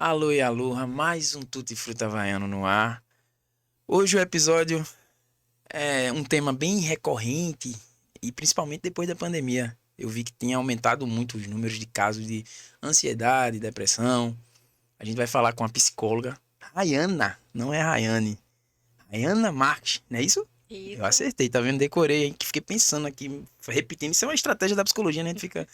Alô e aloha, mais um Tutti Fruta Havaiano no ar. Hoje o episódio é um tema bem recorrente e principalmente depois da pandemia. Eu vi que tinha aumentado muito os números de casos de ansiedade, depressão. A gente vai falar com a psicóloga Rayana, não é Rayane. Rayana Marques, não é isso? Eu Isso. acertei, tá vendo? Decorei, hein? Que fiquei pensando aqui, repetindo. Isso é uma estratégia da psicologia, né? A gente fica.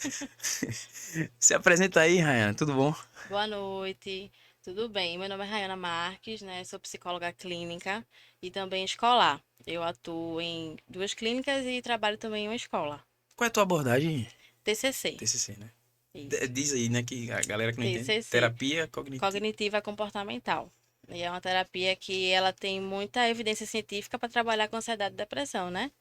Se apresenta aí, Rayana, tudo bom? Boa noite. Tudo bem? Meu nome é Rayana Marques, né? Sou psicóloga clínica e também escolar. Eu atuo em duas clínicas e trabalho também em uma escola. Qual é a tua abordagem? TCC. TCC, né? Isso. Diz aí, né, que a galera que não entende. TCC, Terapia cognitiva. cognitiva comportamental. E é uma terapia que ela tem muita evidência científica para trabalhar com ansiedade e depressão, né?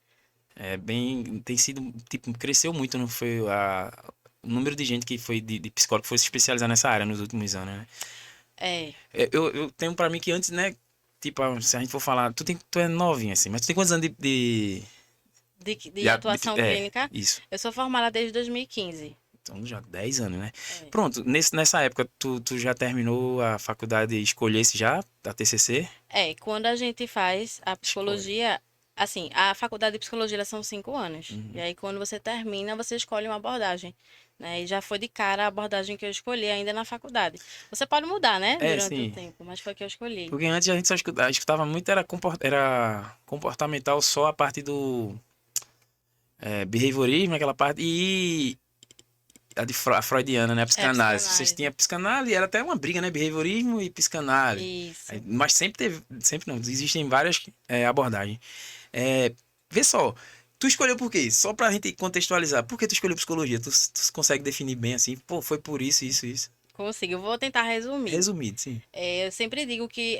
É bem. Tem sido. Tipo, cresceu muito, não foi? O número de gente que foi de psicólogo que foi se especializar nessa área nos últimos anos, né? É, Eu tenho pra mim que antes, né? Tipo, se a gente for falar. Tu é novinha, assim, mas tu tem quantos anos de atuação É, clínica. isso. Eu sou formada desde 2015. Então já 10 anos, né? É. Pronto, nessa época, tu já terminou a faculdade e escolhesse já, a TCC? Quando a gente faz a Escolhe. psicologia, assim, a faculdade de psicologia elas são 5 anos. E Uhum. aí, quando você termina, você escolhe uma abordagem, né? E já foi de cara a abordagem que eu escolhi ainda na faculdade. Você pode mudar, né, É, durante o sim. tempo, mas foi a que eu escolhi. Porque antes a gente só escutava muito, era comportamental só a parte do behaviorismo, aquela parte, e a freudiana, né? A É, psicanálise. Vocês tinham psicanálise. a psicanálise, era até uma briga, né? Behaviorismo e psicanálise. Isso. Mas sempre teve, sempre não, existem várias abordagens. É, vê só, tu escolheu por quê? Só pra gente contextualizar, por que tu escolheu psicologia? Tu consegue definir bem assim, pô, foi por isso, isso, isso. Consigo. Eu vou tentar resumir. Resumido, sim. Eu sempre digo que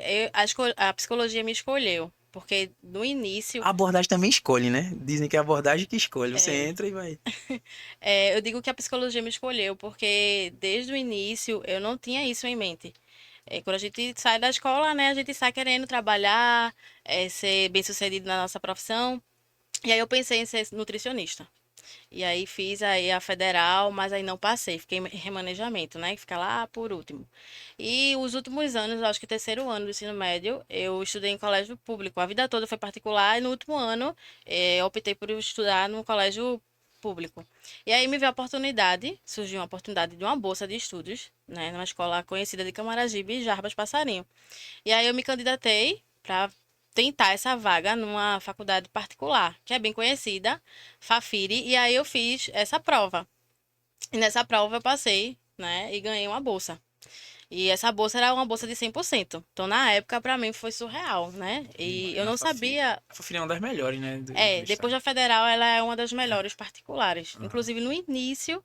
a psicologia me escolheu, porque no início, A abordagem também escolhe, né? Dizem que é a abordagem que escolhe. Você é, entra e vai. eu digo que a psicologia me escolheu, porque desde o início eu não tinha isso em mente. Quando a gente sai da escola, né, a gente sai querendo trabalhar, ser bem-sucedido na nossa profissão. E aí eu pensei em ser nutricionista. E aí fiz aí a federal, mas aí não passei, fiquei em remanejamento, né, que fica lá por último. E os últimos anos, acho que terceiro ano do ensino médio, eu estudei em colégio público. A vida toda foi particular e no último ano eu optei por estudar no colégio público. E aí me veio a oportunidade, surgiu uma oportunidade de uma bolsa de estudos, né, numa escola conhecida de Camaragibe, Jarbas Passarinho. E aí eu me candidatei para tentar essa vaga numa faculdade particular, que é bem conhecida, Fafiri, e aí eu fiz essa prova. E nessa prova eu passei, né, e ganhei uma bolsa. E essa bolsa era uma bolsa de 100%. Então, na época, para mim foi surreal, né? E eu A não Fafiri. sabia. A Fafiri é uma das melhores, né? Do Depois estado. da federal, ela é uma das melhores particulares. Aham. Inclusive, no início,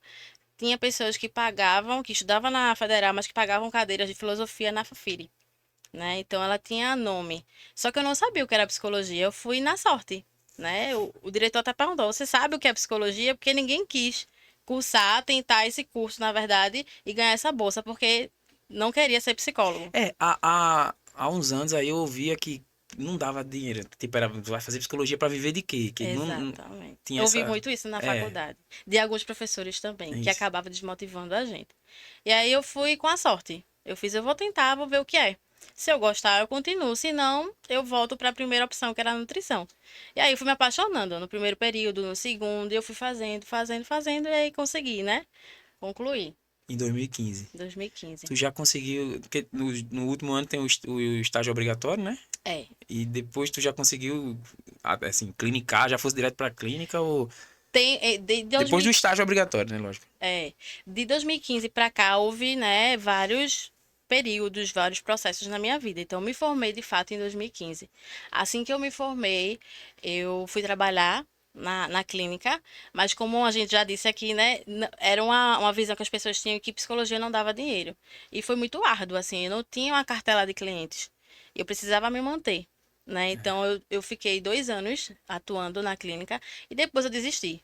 tinha pessoas que pagavam, que estudavam na federal, mas que pagavam cadeiras de filosofia na Fafiri, né? Então ela tinha nome. Só que eu não sabia o que era psicologia, eu fui na sorte, né? O diretor até perguntou: "Você sabe o que é psicologia?" Porque ninguém quis cursar, tentar esse curso, na verdade, e ganhar essa bolsa, porque não queria ser psicólogo. Há uns anos aí eu ouvia que não dava dinheiro. Tipo, era, tu vai fazer psicologia pra viver de quê? Que não Exatamente. tinha Eu ouvi essa. muito isso na É, faculdade, de alguns professores também, é que isso. acabava desmotivando a gente. E aí eu fui com a sorte. Eu vou tentar, vou ver o que é. Se eu gostar, eu continuo. Se não, eu volto para a primeira opção, que era a nutrição. E aí eu fui me apaixonando no primeiro período, no segundo, e eu fui fazendo, fazendo, fazendo, e aí consegui, né? Concluí. Em 2015. 2015. Tu já conseguiu. Porque no último ano tem o estágio obrigatório, né? É. E depois tu já conseguiu, assim, clinicar, já fosse direto pra clínica ou. Tem, de Depois do 2000, estágio obrigatório, né? Lógico. é, de 2015 para cá houve, né, vários períodos, vários processos na minha vida. Então, eu me formei de fato em 2015. Assim que eu me formei, eu fui trabalhar na clínica, mas como a gente já disse aqui, né, era uma visão que as pessoas tinham que psicologia não dava dinheiro. E foi muito árduo, assim, eu não tinha uma cartela de clientes. Eu precisava me manter, né? Então, eu fiquei 2 anos atuando na clínica e depois eu desisti.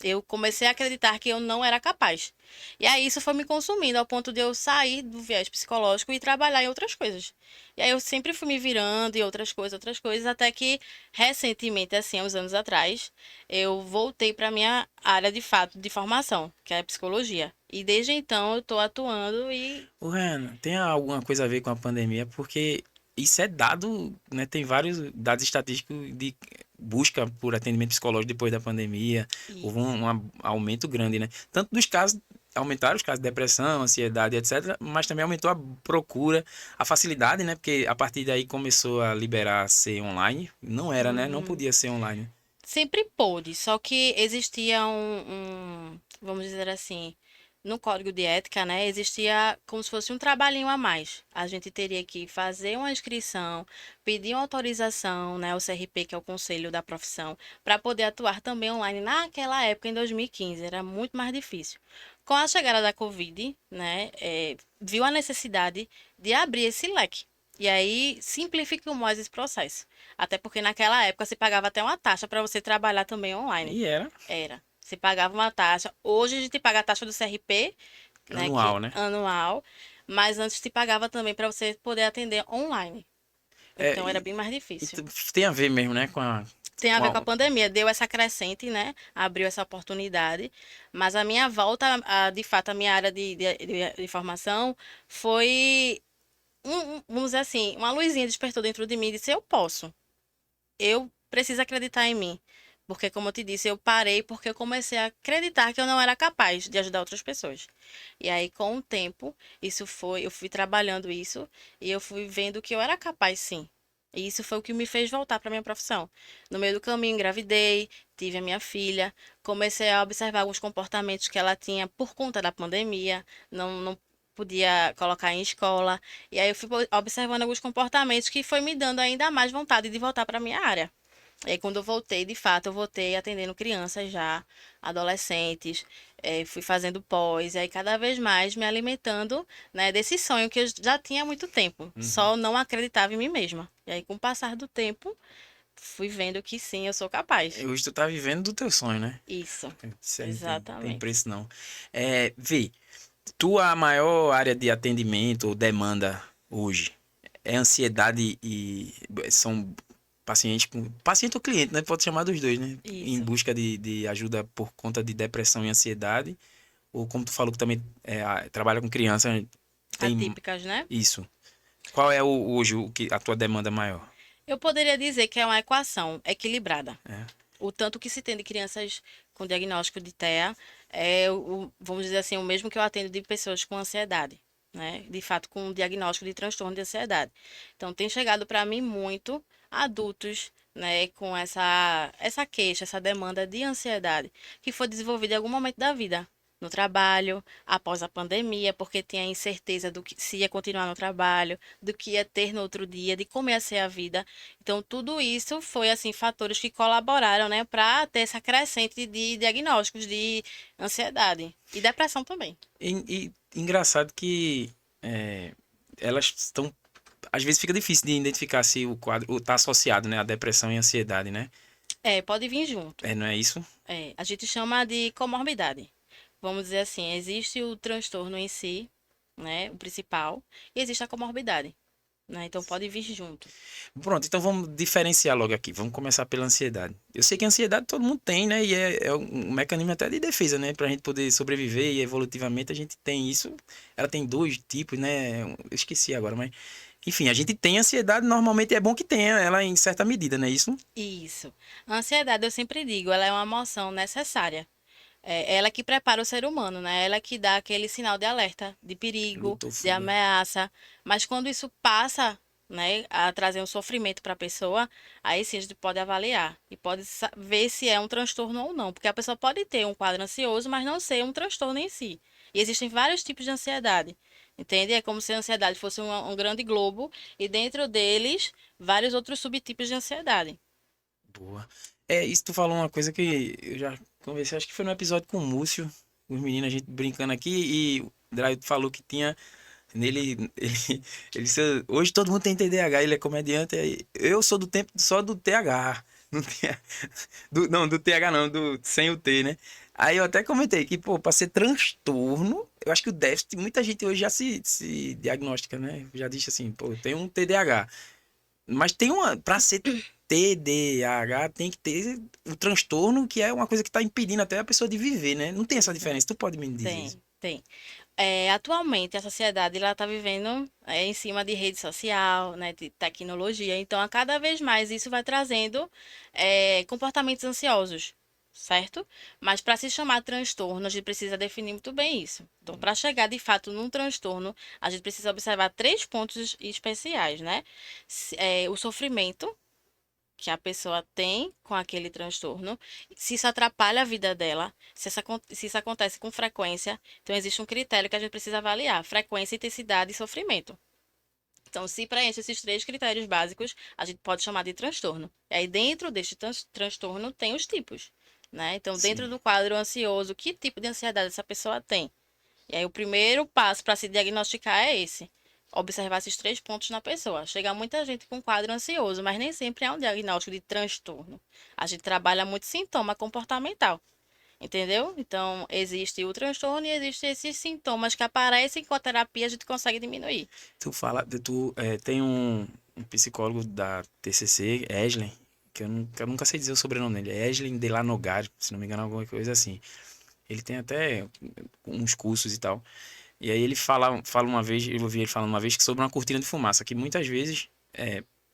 Eu comecei a acreditar que eu não era capaz. E aí isso foi me consumindo ao ponto de eu sair do viés psicológico e trabalhar em outras coisas. E aí eu sempre fui me virando em outras coisas, até que recentemente, assim, há uns anos atrás, eu voltei para minha área de fato de formação, que é a psicologia. E desde então eu estou atuando e Ô, Renan, tem alguma coisa a ver com a pandemia? Porque isso é dado, né? Tem vários dados estatísticos de busca por atendimento psicológico depois da pandemia. Houve isso. um aumento grande, né? Tanto dos casos, aumentaram os casos de depressão, ansiedade, etc. Mas também aumentou a procura, a facilidade, né? Porque a partir daí começou a liberar ser online. Não era, né? Não Uhum. podia ser online. Sempre pôde, só que existia vamos dizer assim, no código de ética, né? Existia como se fosse um trabalhinho a mais. A gente teria que fazer uma inscrição, pedir uma autorização, né? O CRP, que é o Conselho da Profissão, para poder atuar também online naquela época, em 2015. Era muito mais difícil. Com a chegada da Covid, né? Viu a necessidade de abrir esse leque. E aí simplificou mais esse processo. Até porque naquela época se pagava até uma taxa para você trabalhar também online. E era Era. Você pagava uma taxa. Hoje a gente paga a taxa do CRP, né, que anual, né? anual, mas antes se pagava também para você poder atender online. É, Então era bem mais difícil. tem a ver mesmo, né? Tem a Com ver com a a, pandemia, deu essa crescente, né? Abriu essa oportunidade, mas a minha volta, de fato, a minha área de formação foi, vamos dizer assim, uma luzinha despertou dentro de mim e disse, eu posso. Eu preciso acreditar em mim. Porque, como eu te disse, eu parei porque eu comecei a acreditar que eu não era capaz de ajudar outras pessoas. E aí, com o tempo, eu fui trabalhando isso e eu fui vendo que eu era capaz, sim. E isso foi o que me fez voltar para minha profissão. No meio do caminho, engravidei, tive a minha filha, comecei a observar alguns comportamentos que ela tinha por conta da pandemia, não podia colocar em escola. E aí eu fui observando alguns comportamentos que foi me dando ainda mais vontade de voltar para minha área. E aí, quando eu voltei, de fato, eu voltei atendendo crianças já, adolescentes, fui fazendo pós, e aí cada vez mais me alimentando, né, desse sonho que eu já tinha há muito tempo, Uhum. só não acreditava em mim mesma. E aí, com o passar do tempo, fui vendo que sim, eu sou capaz. Hoje tu tá vivendo do teu sonho, né? Isso, Isso aí tem exatamente. preço não. Vê, tua maior área de atendimento ou demanda hoje é ansiedade e são pacientes com. Paciente ou cliente, né? Pode chamar dos dois, né? Em Isso. busca de ajuda por conta de depressão e ansiedade. Ou como tu falou que também trabalha com criança, tem Atípicas, né? isso. Qual é hoje a tua demanda maior? Eu poderia dizer que é uma equação equilibrada. É. O tanto que se tem de crianças com diagnóstico de TEA vamos dizer assim, o mesmo que eu atendo de pessoas com ansiedade, né? De fato, com diagnóstico de transtorno de ansiedade. Então, tem chegado para mim muito adultos, né, com essa queixa, essa demanda de ansiedade, que foi desenvolvida em algum momento da vida. No trabalho, após a pandemia, porque tinha incerteza do que se ia continuar no trabalho, do que ia ter no outro dia, de como ia ser a vida. Então, tudo isso foi, assim, fatores que colaboraram, né, para ter essa crescente de diagnósticos de ansiedade e depressão também. Engraçado que é, elas estão. Às vezes fica difícil de identificar se o quadro está associado, né, à depressão e ansiedade, né? É, pode vir junto. É, não é isso? É, a gente chama de comorbidade. Vamos dizer assim, existe o transtorno em si, né, o principal, e existe a comorbidade, né? Então pode vir junto. Pronto, então vamos diferenciar logo aqui. Vamos começar pela ansiedade. Eu sei que a ansiedade todo mundo tem, né? E é um mecanismo até de defesa, né? Pra gente poder sobreviver e evolutivamente a gente tem isso. Ela tem dois tipos, né? Eu esqueci agora, mas. Enfim, a gente tem ansiedade, normalmente é bom que tenha ela em certa medida, não é isso? Isso. A ansiedade, eu sempre digo, ela é uma emoção necessária. É ela que prepara o ser humano, né? Ela que dá aquele sinal de alerta, de perigo, Luta ou de fuga. ameaça. Mas quando isso passa, né, a trazer um sofrimento para a pessoa, aí sim a gente pode avaliar e pode ver se é um transtorno ou não. Porque a pessoa pode ter um quadro ansioso, mas não ser um transtorno em si. E existem vários tipos de ansiedade. Entende? É como se a ansiedade fosse um grande globo e dentro deles vários outros subtipos de ansiedade. Boa. Isso tu falou uma coisa que eu já conversei, acho que foi no episódio com o Múcio, os meninos, a gente brincando aqui, e o Draio falou que tinha nele, ele disse, hoje todo mundo tem TDAH, ele é comediante, aí eu sou do tempo só do TH, não tinha, não, do TH não, sem o T, né? Aí eu até comentei que, pô, pra ser transtorno, eu acho que o déficit, muita gente hoje já se diagnostica, né? Já diz assim, pô, eu tenho um TDAH. Mas tem uma, pra ser TDAH, tem que ter o transtorno, que é uma coisa que tá impedindo até a pessoa de viver, né? Não tem essa Exato. diferença, tu pode me dizer isso? Tem. Atualmente, a sociedade ela está vivendo em cima de rede social, né, de tecnologia. Então, a cada vez mais isso vai trazendo comportamentos ansiosos, certo? Mas para se chamar transtorno, a gente precisa definir muito bem isso. Então, para chegar de fato num transtorno, a gente precisa observar três pontos especiais, né? O sofrimento que a pessoa tem com aquele transtorno, se isso atrapalha a vida dela, se isso acontece com frequência, então existe um critério que a gente precisa avaliar: frequência, intensidade e sofrimento. Então, se preenche esses três critérios básicos, a gente pode chamar de transtorno. E aí, dentro deste transtorno, tem os tipos, né? Então, dentro Sim. do quadro ansioso, que tipo de ansiedade essa pessoa tem? E aí, o primeiro passo para se diagnosticar é esse: observar esses três pontos na pessoa. Chega muita gente com quadro ansioso, mas nem sempre é um diagnóstico de transtorno. A gente trabalha muito sintoma comportamental, entendeu? Então, existe o transtorno e existem esses sintomas que aparecem com a terapia, a gente consegue diminuir. Tem um psicólogo da TCC, Eslen, que eu nunca sei dizer o sobrenome dele, é Eslen Delanogar, se não me engano, alguma coisa assim. Ele tem até uns cursos e tal. E aí ele fala uma vez, eu ouvi ele falando uma vez que sobre uma cortina de fumaça, que muitas vezes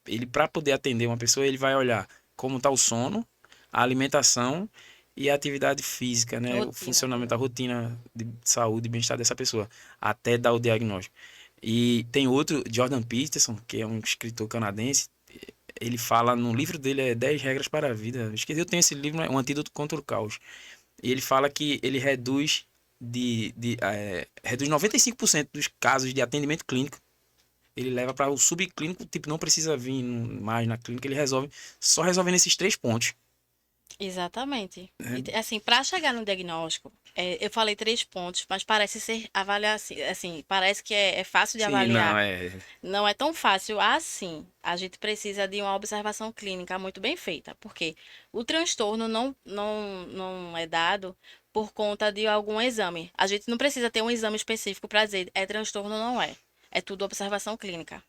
ele para poder atender uma pessoa, ele vai olhar como está o sono, a alimentação e a atividade física, né, o Rotina funcionamento, a também. rotina de saúde e bem-estar dessa pessoa, até dar o diagnóstico. E tem outro, Jordan Peterson, que é um escritor canadense, ele fala no livro dele, 10 regras para a vida. Esqueci, eu tenho esse livro, né, Um Antídoto contra o Caos. E ele fala que ele reduz 95% dos casos de atendimento clínico. Ele leva para o subclínico, tipo, não precisa vir mais na clínica, ele resolve, só resolvendo esses três pontos. Exatamente. E, Né? assim, para chegar no diagnóstico, eu falei três pontos, mas parece ser avaliar assim, parece que é fácil de Sim, não, avaliar. Não é tão fácil assim. A gente precisa de uma observação clínica muito bem feita, porque o transtorno não é dado por conta de algum exame. A gente não precisa ter um exame específico para dizer é transtorno ou não é. É tudo observação clínica.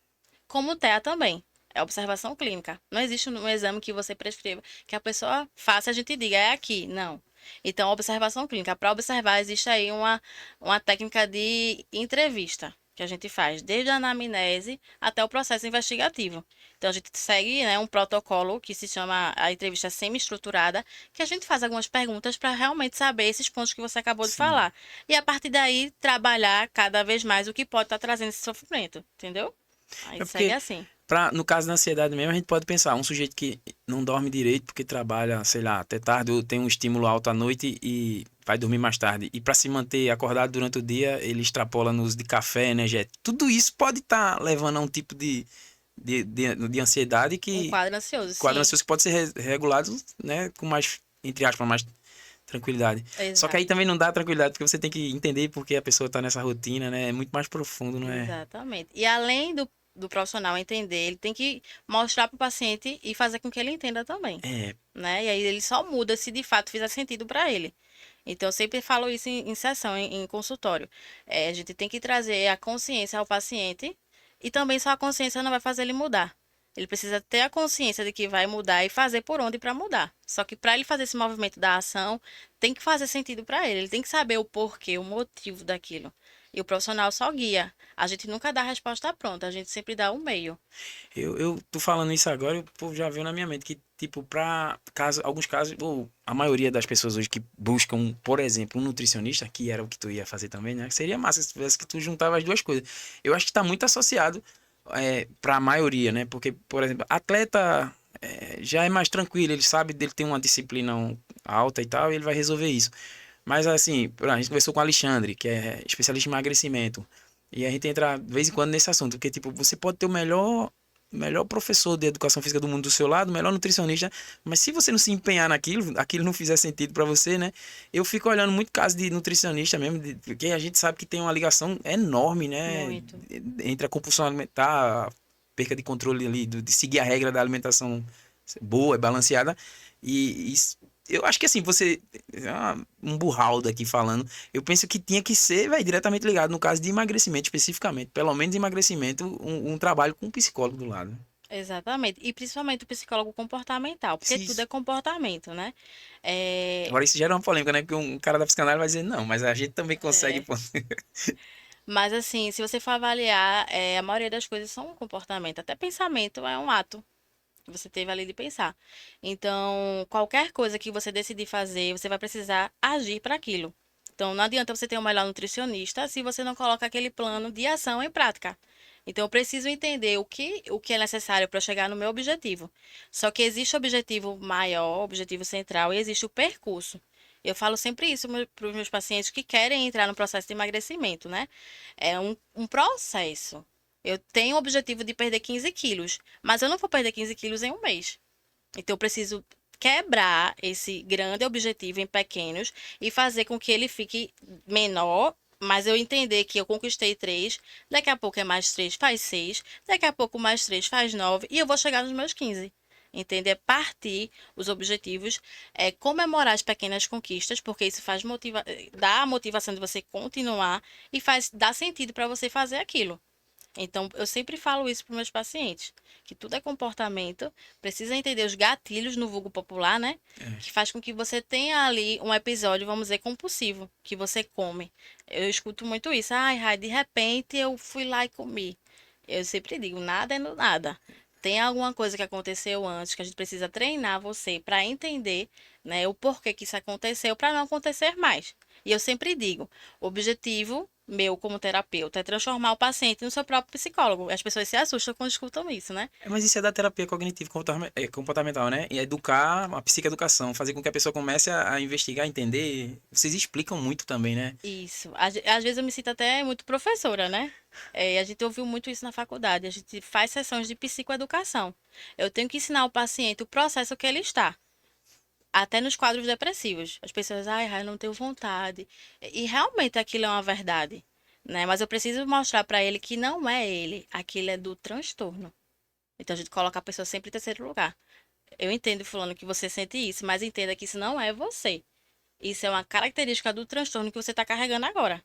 Como o TEA também. É observação clínica. Não existe um exame que você prescreva, que a pessoa faça e a gente diga, é aqui. Não. Então, observação clínica. Para observar, existe aí uma técnica de entrevista que a gente faz, desde a anamnese até o processo investigativo. Então, a gente segue, né, um protocolo que se chama a entrevista semi-estruturada, que a gente faz algumas perguntas para realmente saber esses pontos que você acabou de sim. falar. E a partir daí, trabalhar cada vez mais o que pode estar trazendo esse sofrimento, entendeu? Aí É segue porque, assim. no caso da ansiedade mesmo, a gente pode pensar, um sujeito que não dorme direito porque trabalha, sei lá, até tarde, ou tem um estímulo alto à noite e vai dormir mais tarde. E para se manter acordado durante o dia, ele extrapola no uso de café, energético. Tudo isso pode estar levando a um tipo de ansiedade Um que, quadro ansioso, quadro sim. ansioso que pode ser regulado, né, com mais, entre aspas, mais tranquilidade. Só que aí Exato. também não dá tranquilidade, porque você tem que entender porque a pessoa tá nessa rotina, né? É muito mais profundo, não é? Exatamente. E além do profissional entender, ele tem que mostrar para o paciente e fazer com que ele entenda também, É, né? E aí ele só muda se de fato fizer sentido para ele. Então, eu sempre falo isso em sessão, em consultório. A gente tem que trazer a consciência ao paciente e também só a consciência não vai fazer ele mudar. Ele precisa ter a consciência de que vai mudar e fazer por onde para mudar. Só que para ele fazer esse movimento da ação, tem que fazer sentido para ele. Ele tem que saber o porquê, o motivo daquilo. E o profissional só guia. A gente nunca dá a resposta pronta, a gente sempre dá o meio. eu tô falando isso agora e o povo já veio na minha mente que, tipo, alguns casos, ou a maioria das pessoas hoje que buscam, por exemplo, um nutricionista, que era o que tu ia fazer também, né? Seria massa se tivesse que tu juntava as duas coisas. Eu acho que tá muito associado pra maioria, né? Porque, por exemplo, atleta já é mais tranquilo, ele sabe dele tem uma disciplina alta e tal, e ele vai resolver isso. Mas assim, a gente conversou com o Alexandre, que é especialista em emagrecimento. E a gente entra de vez em quando nesse assunto, porque tipo, você pode ter o melhor professor de educação física do mundo do seu lado, o melhor nutricionista, mas se você não se empenhar naquilo, aquilo não fizer sentido para você, né? Eu fico olhando muito caso de nutricionista mesmo, porque a gente sabe que tem uma ligação enorme, né, Muito. entre a compulsão alimentar, a perca de controle ali, de seguir a regra da alimentação boa, balanceada, e Eu acho que assim, você. Um burraldo aqui falando. Eu penso que tinha que ser, vai, diretamente ligado, no caso de emagrecimento especificamente. Pelo menos emagrecimento, um trabalho com um psicólogo do lado. Exatamente. E principalmente o psicólogo comportamental, porque Se tudo isso- é comportamento, né? É, Agora, isso gera uma polêmica, né? Porque um cara da psicanálise vai dizer, não, mas a gente também consegue. é, Pô. mas assim, se você for avaliar, a maioria das coisas são um comportamento. Até pensamento é um ato que você teve ali de pensar. Então, qualquer coisa que você decidir fazer, você vai precisar agir para aquilo. Então, não adianta você ter um melhor nutricionista se você não coloca aquele plano de ação em prática. Então, eu preciso entender o que é necessário para chegar no meu objetivo. Só que existe o objetivo maior, o objetivo central, e existe o percurso. Eu falo sempre isso para os meus pacientes que querem entrar no processo de emagrecimento, né? É um processo. Eu tenho o objetivo de perder 15 quilos, mas eu não vou perder 15 quilos em um mês. Então, eu preciso quebrar esse grande objetivo em pequenos e fazer com que ele fique menor, mas eu entender que eu conquistei 3, daqui a pouco é mais 3 faz 6, daqui a pouco mais 3 faz 9 e eu vou chegar nos meus 15. Entende? É partir os objetivos, é comemorar as pequenas conquistas, porque isso dá a motivação de você continuar e dá sentido para você fazer aquilo. Então, eu sempre falo isso para meus pacientes, que tudo é comportamento, precisa entender os gatilhos no vulgo popular, né? É. Que faz com que você tenha ali um episódio, vamos dizer, compulsivo, que você come. Eu escuto muito isso. Ai, Rai, de repente eu fui lá e comi. Eu sempre digo, nada é no nada. Tem alguma coisa que aconteceu antes que a gente precisa treinar você para entender, né, o porquê que isso aconteceu para não acontecer mais. E eu sempre digo, o objetivo meu como terapeuta é transformar o paciente no seu próprio psicólogo. As pessoas se assustam quando escutam isso, né? Mas isso é da terapia cognitivo comportamental, né? E educar, a psicoeducação, fazer com que a pessoa comece a investigar, a entender. Vocês explicam muito também, né? Isso. Às vezes eu me sinto até muito professora, né? A gente ouviu muito isso na faculdade. A gente faz sessões de psicoeducação. Eu tenho que ensinar o paciente o processo que ele está. Até nos quadros depressivos. As pessoas, ai, eu não tenho vontade. E realmente aquilo é uma verdade, né? Mas eu preciso mostrar para ele que não é ele, aquilo é do transtorno. Então a gente coloca a pessoa sempre em terceiro lugar. Eu entendo, fulano, que você sente isso, mas entenda que isso não é você. Isso é uma característica do transtorno que você está carregando agora.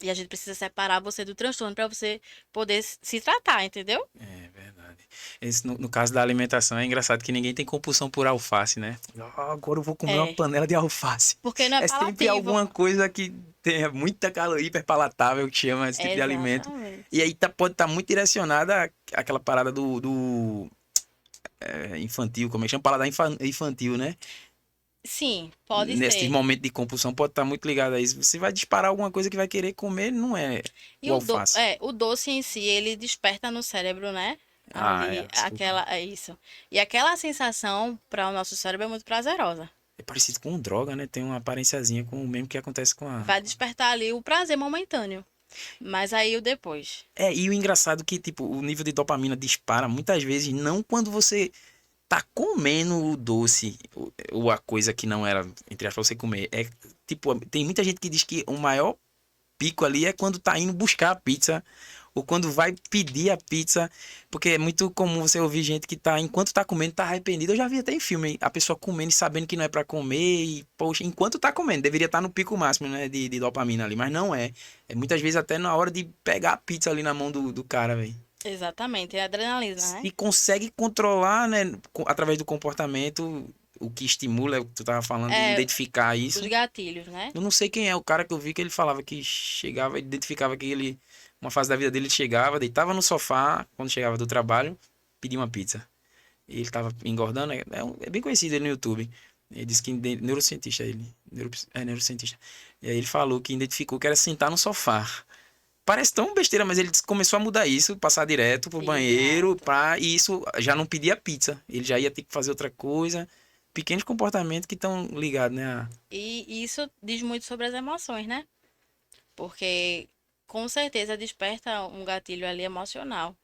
E a gente precisa separar você do transtorno para você poder se tratar, entendeu? É verdade. Esse, no caso da alimentação, é engraçado que ninguém tem compulsão por alface, né? Ah, agora eu vou comer uma É, panela de alface. porque não é É sempre palativo. alguma coisa que tenha muita caloria, hiperpalatável, que chama esse tipo de alimento. E Exatamente. aí pode estar muito direcionada àquela parada infantil, como é que chama? Paladar infantil, né? Sim, pode Nesse ser. momento de compulsão pode estar muito ligado a isso. Você vai disparar alguma coisa que vai querer comer, não é E o alface. o doce em si, ele desperta no cérebro, né? Ah, Ali, açúcar. é isso. E aquela sensação para o nosso cérebro é muito prazerosa. É parecido com droga, né? Tem uma aparênciazinha com o mesmo que acontece com a. Vai despertar ali o prazer momentâneo. Mas aí o depois. É, e o engraçado é que, tipo, o nível de dopamina dispara muitas vezes, não quando você tá comendo o doce, ou a coisa que não era, entre aspas, pra você comer. É, tipo, tem muita gente que diz que o maior pico ali é quando tá indo buscar a pizza ou quando vai pedir a pizza, porque é muito comum você ouvir gente que tá, enquanto tá comendo, tá arrependido. Eu já vi até em filme, a pessoa comendo e sabendo que não é pra comer e, poxa, enquanto tá comendo, deveria estar no pico máximo, né, de dopamina ali, mas não é. É muitas vezes até na hora de pegar a pizza ali na mão do cara, velho. Exatamente, é adrenalina, né? Se consegue controlar, né, através do comportamento, o que estimula, é o que tu tava falando, de É, identificar os isso. gatilhos, né? Eu não sei quem é o cara que eu vi que ele falava que chegava, identificava que ele, uma fase da vida dele, ele chegava, deitava no sofá, quando chegava do trabalho, pedia uma pizza. E ele tava engordando, é bem conhecido ele no YouTube. Ele disse que neurocientista ele, neurocientista. E aí ele falou que identificou que era sentar no sofá. Parece tão besteira, mas ele começou a mudar isso, passar direto pro banheiro, Exato. e isso já não pedia pizza. Ele já ia ter que fazer outra coisa. Pequenos comportamentos que estão ligados, né? E isso diz muito sobre as emoções, né? Porque com certeza desperta um gatilho ali emocional.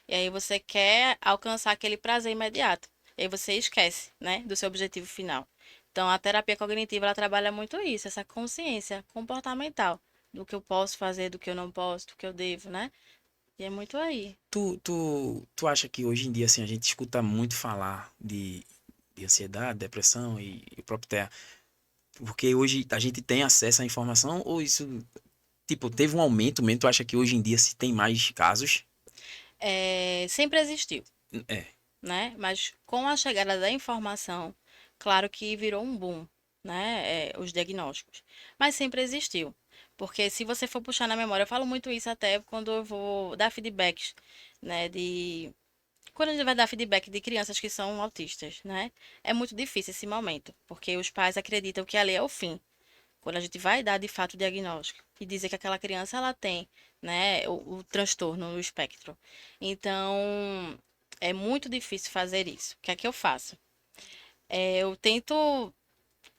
E aí você quer alcançar aquele prazer imediato. E aí você esquece, né, do seu objetivo final. Então a terapia cognitiva ela trabalha muito isso, essa consciência comportamental do que eu posso fazer, do que eu não posso, do que eu devo, né? E é muito aí. Tu acha que hoje em dia, assim, a gente escuta muito falar de de ansiedade, depressão e o próprio TEA? Porque hoje a gente tem acesso à informação ou isso, tipo, teve um aumento mesmo? Tu acha que hoje em dia se tem mais casos? Sempre existiu, É, né? Mas com a chegada da informação, claro que virou um boom, né? Os diagnósticos. Mas sempre existiu. Porque se você for puxar na memória, eu falo muito isso até quando eu vou dar feedbacks, né? Quando a gente vai dar feedback de crianças que são autistas, né? É muito difícil esse momento, porque os pais acreditam que ali é o fim. Quando a gente vai dar de fato o diagnóstico e dizer que aquela criança ela tem, né, o transtorno no espectro. Então, é muito difícil fazer isso. O que é que eu faço? Eu tento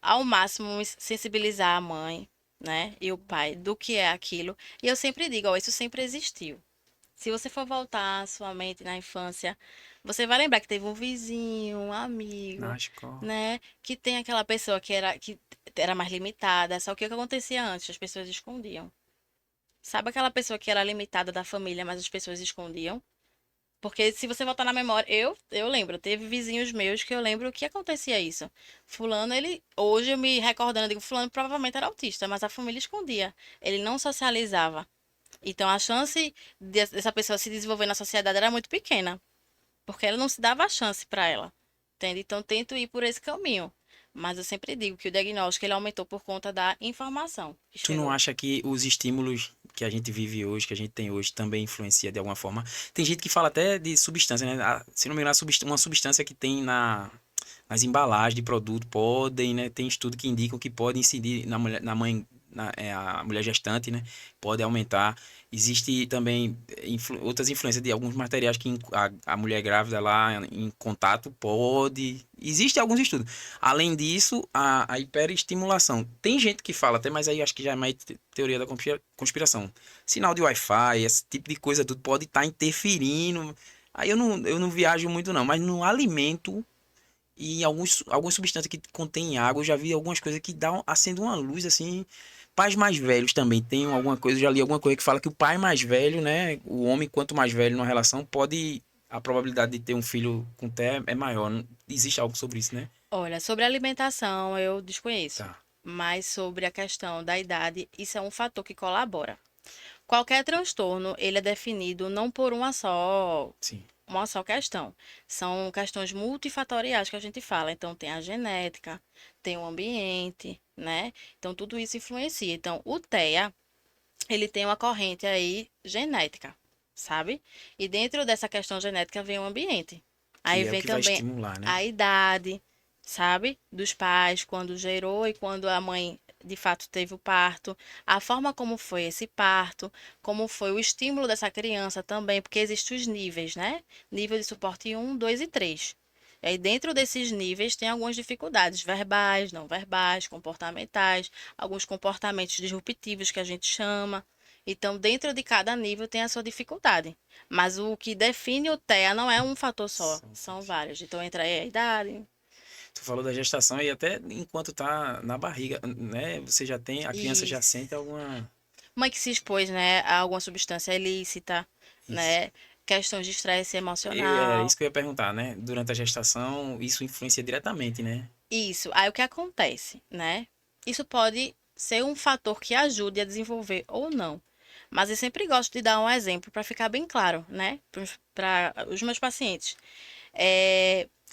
ao máximo sensibilizar a mãe, né, e o pai do que é aquilo. E eu sempre digo, ó, isso sempre existiu. Se você for voltar a sua mente na infância, você vai lembrar que teve um vizinho, um na amigo, escola. né? Que tem aquela pessoa que era mais limitada. Só que o que acontecia antes? As pessoas escondiam. Sabe aquela pessoa que era limitada da família, mas as pessoas escondiam? Porque se você voltar na memória, eu lembro, teve vizinhos meus que eu lembro que acontecia isso. Fulano, hoje eu me recordando, eu digo, fulano provavelmente era autista, mas a família escondia. Ele não socializava. Então, a chance dessa pessoa se desenvolver na sociedade era muito pequena, porque ela não se dava a chance para ela, entende? Então, tento ir por esse caminho. Mas eu sempre digo que o diagnóstico ele aumentou por conta da informação que Tu não chegou. acha que os estímulos que a gente vive hoje, que a gente tem hoje, também influencia de alguma forma? Tem gente que fala até de substância, né? Se não me engano, uma substância que tem nas embalagens de produto podem, né? Tem estudo que indicam que pode incidir na mulher, na mãe, a mulher gestante, né? Pode aumentar. Existe também outras influências de alguns materiais que a mulher grávida lá em contato pode. Existe alguns estudos. Além disso, a hiperestimulação. Tem gente que fala até, mas aí acho que já é mais teoria da conspiração. Sinal de Wi-Fi, esse tipo de coisa tudo pode estar interferindo. Aí eu não viajo muito não, mas no alimento e algumas substâncias que contêm água, eu já vi algumas coisas que acendem uma luz assim. Pais mais velhos também tem alguma coisa, eu já li alguma coisa que fala que o pai mais velho, né, o homem quanto mais velho numa relação, pode a probabilidade de ter um filho com TEA é maior. Existe algo sobre isso, né? Olha, sobre a alimentação eu desconheço, Tá. mas sobre a questão da idade, isso é um fator que colabora. Qualquer transtorno, ele é definido não por Sim. uma só questão. São questões multifatoriais que a gente fala. Então, tem a genética, tem o ambiente, né? Então, tudo isso influencia. Então, o TEA, ele tem uma corrente aí genética, sabe? E dentro dessa questão genética vem o ambiente. Aí Que é o vem que vai também estimular, né? a idade, sabe? Dos pais, quando gerou e quando a mãe de fato teve o parto, a forma como foi esse parto, como foi o estímulo dessa criança também, porque existem os níveis, né? Nível de suporte um, 2 e 3. E aí, dentro desses níveis, tem algumas dificuldades verbais, não verbais, comportamentais, alguns comportamentos disruptivos que a gente chama. Então, dentro de cada nível tem a sua dificuldade. Mas o que define o TEA não é um fator só, São são vários. vários. Então, entra aí a idade. Tu falou da gestação e até enquanto tá na barriga, né? Você já tem, a criança já Isso. sente alguma. Mãe que se expôs, né, a alguma substância ilícita, Isso. né? Questões de estresse Era emocional. isso que eu ia perguntar, né? Durante a gestação, isso influencia diretamente, né? Isso. Aí o que acontece, né? Isso pode ser um fator que ajude a desenvolver ou não. Mas eu sempre gosto de dar um exemplo para ficar bem claro, né? Para os meus pacientes.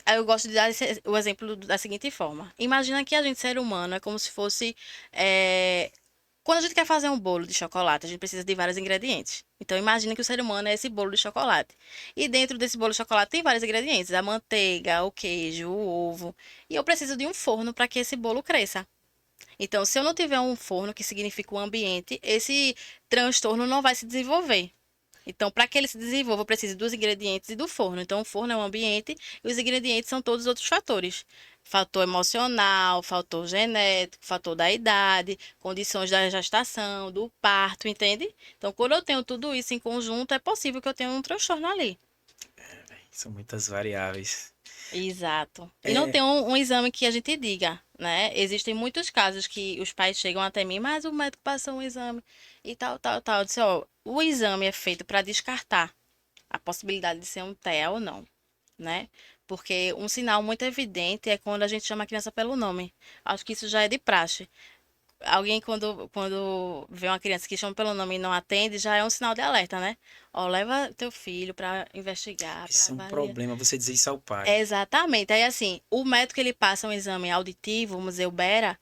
Aí eu gosto de dar o exemplo da seguinte forma. Imagina que a gente, ser humano, é como se fosse. Quando a gente quer fazer um bolo de chocolate, a gente precisa de vários ingredientes. Então, imagina que o ser humano é esse bolo de chocolate. E dentro desse bolo de chocolate tem vários ingredientes: a manteiga, o queijo, o ovo. E eu preciso de um forno para que esse bolo cresça. Então, se eu não tiver um forno, que significa o ambiente, esse transtorno não vai se desenvolver. Então, para que ele se desenvolva, eu preciso dos ingredientes e do forno. Então, o forno é o ambiente e os ingredientes são todos os outros fatores. Fator emocional, fator genético, fator da idade, condições da gestação, do parto, entende? Então, quando eu tenho tudo isso em conjunto, é possível que eu tenha um transtorno ali. São muitas variáveis. Exato. E não É, tem um exame que a gente diga, né? Existem muitos casos que os pais chegam até mim, mas o médico passou um exame e tal, tal, tal. Eu disse, ó, o exame é feito para descartar a possibilidade de ser um TEA ou não. né? Porque um sinal muito evidente é quando a gente chama a criança pelo nome. Acho que isso já é de praxe. Alguém, quando vê uma criança que chama pelo nome e não atende, já é um sinal de alerta, né? Ó, leva teu filho para investigar, para Esse é um avaliar. problema, você dizer isso ao pai. Exatamente. Aí, assim, o médico ele passa um exame auditivo, vamos dizer, o BERA,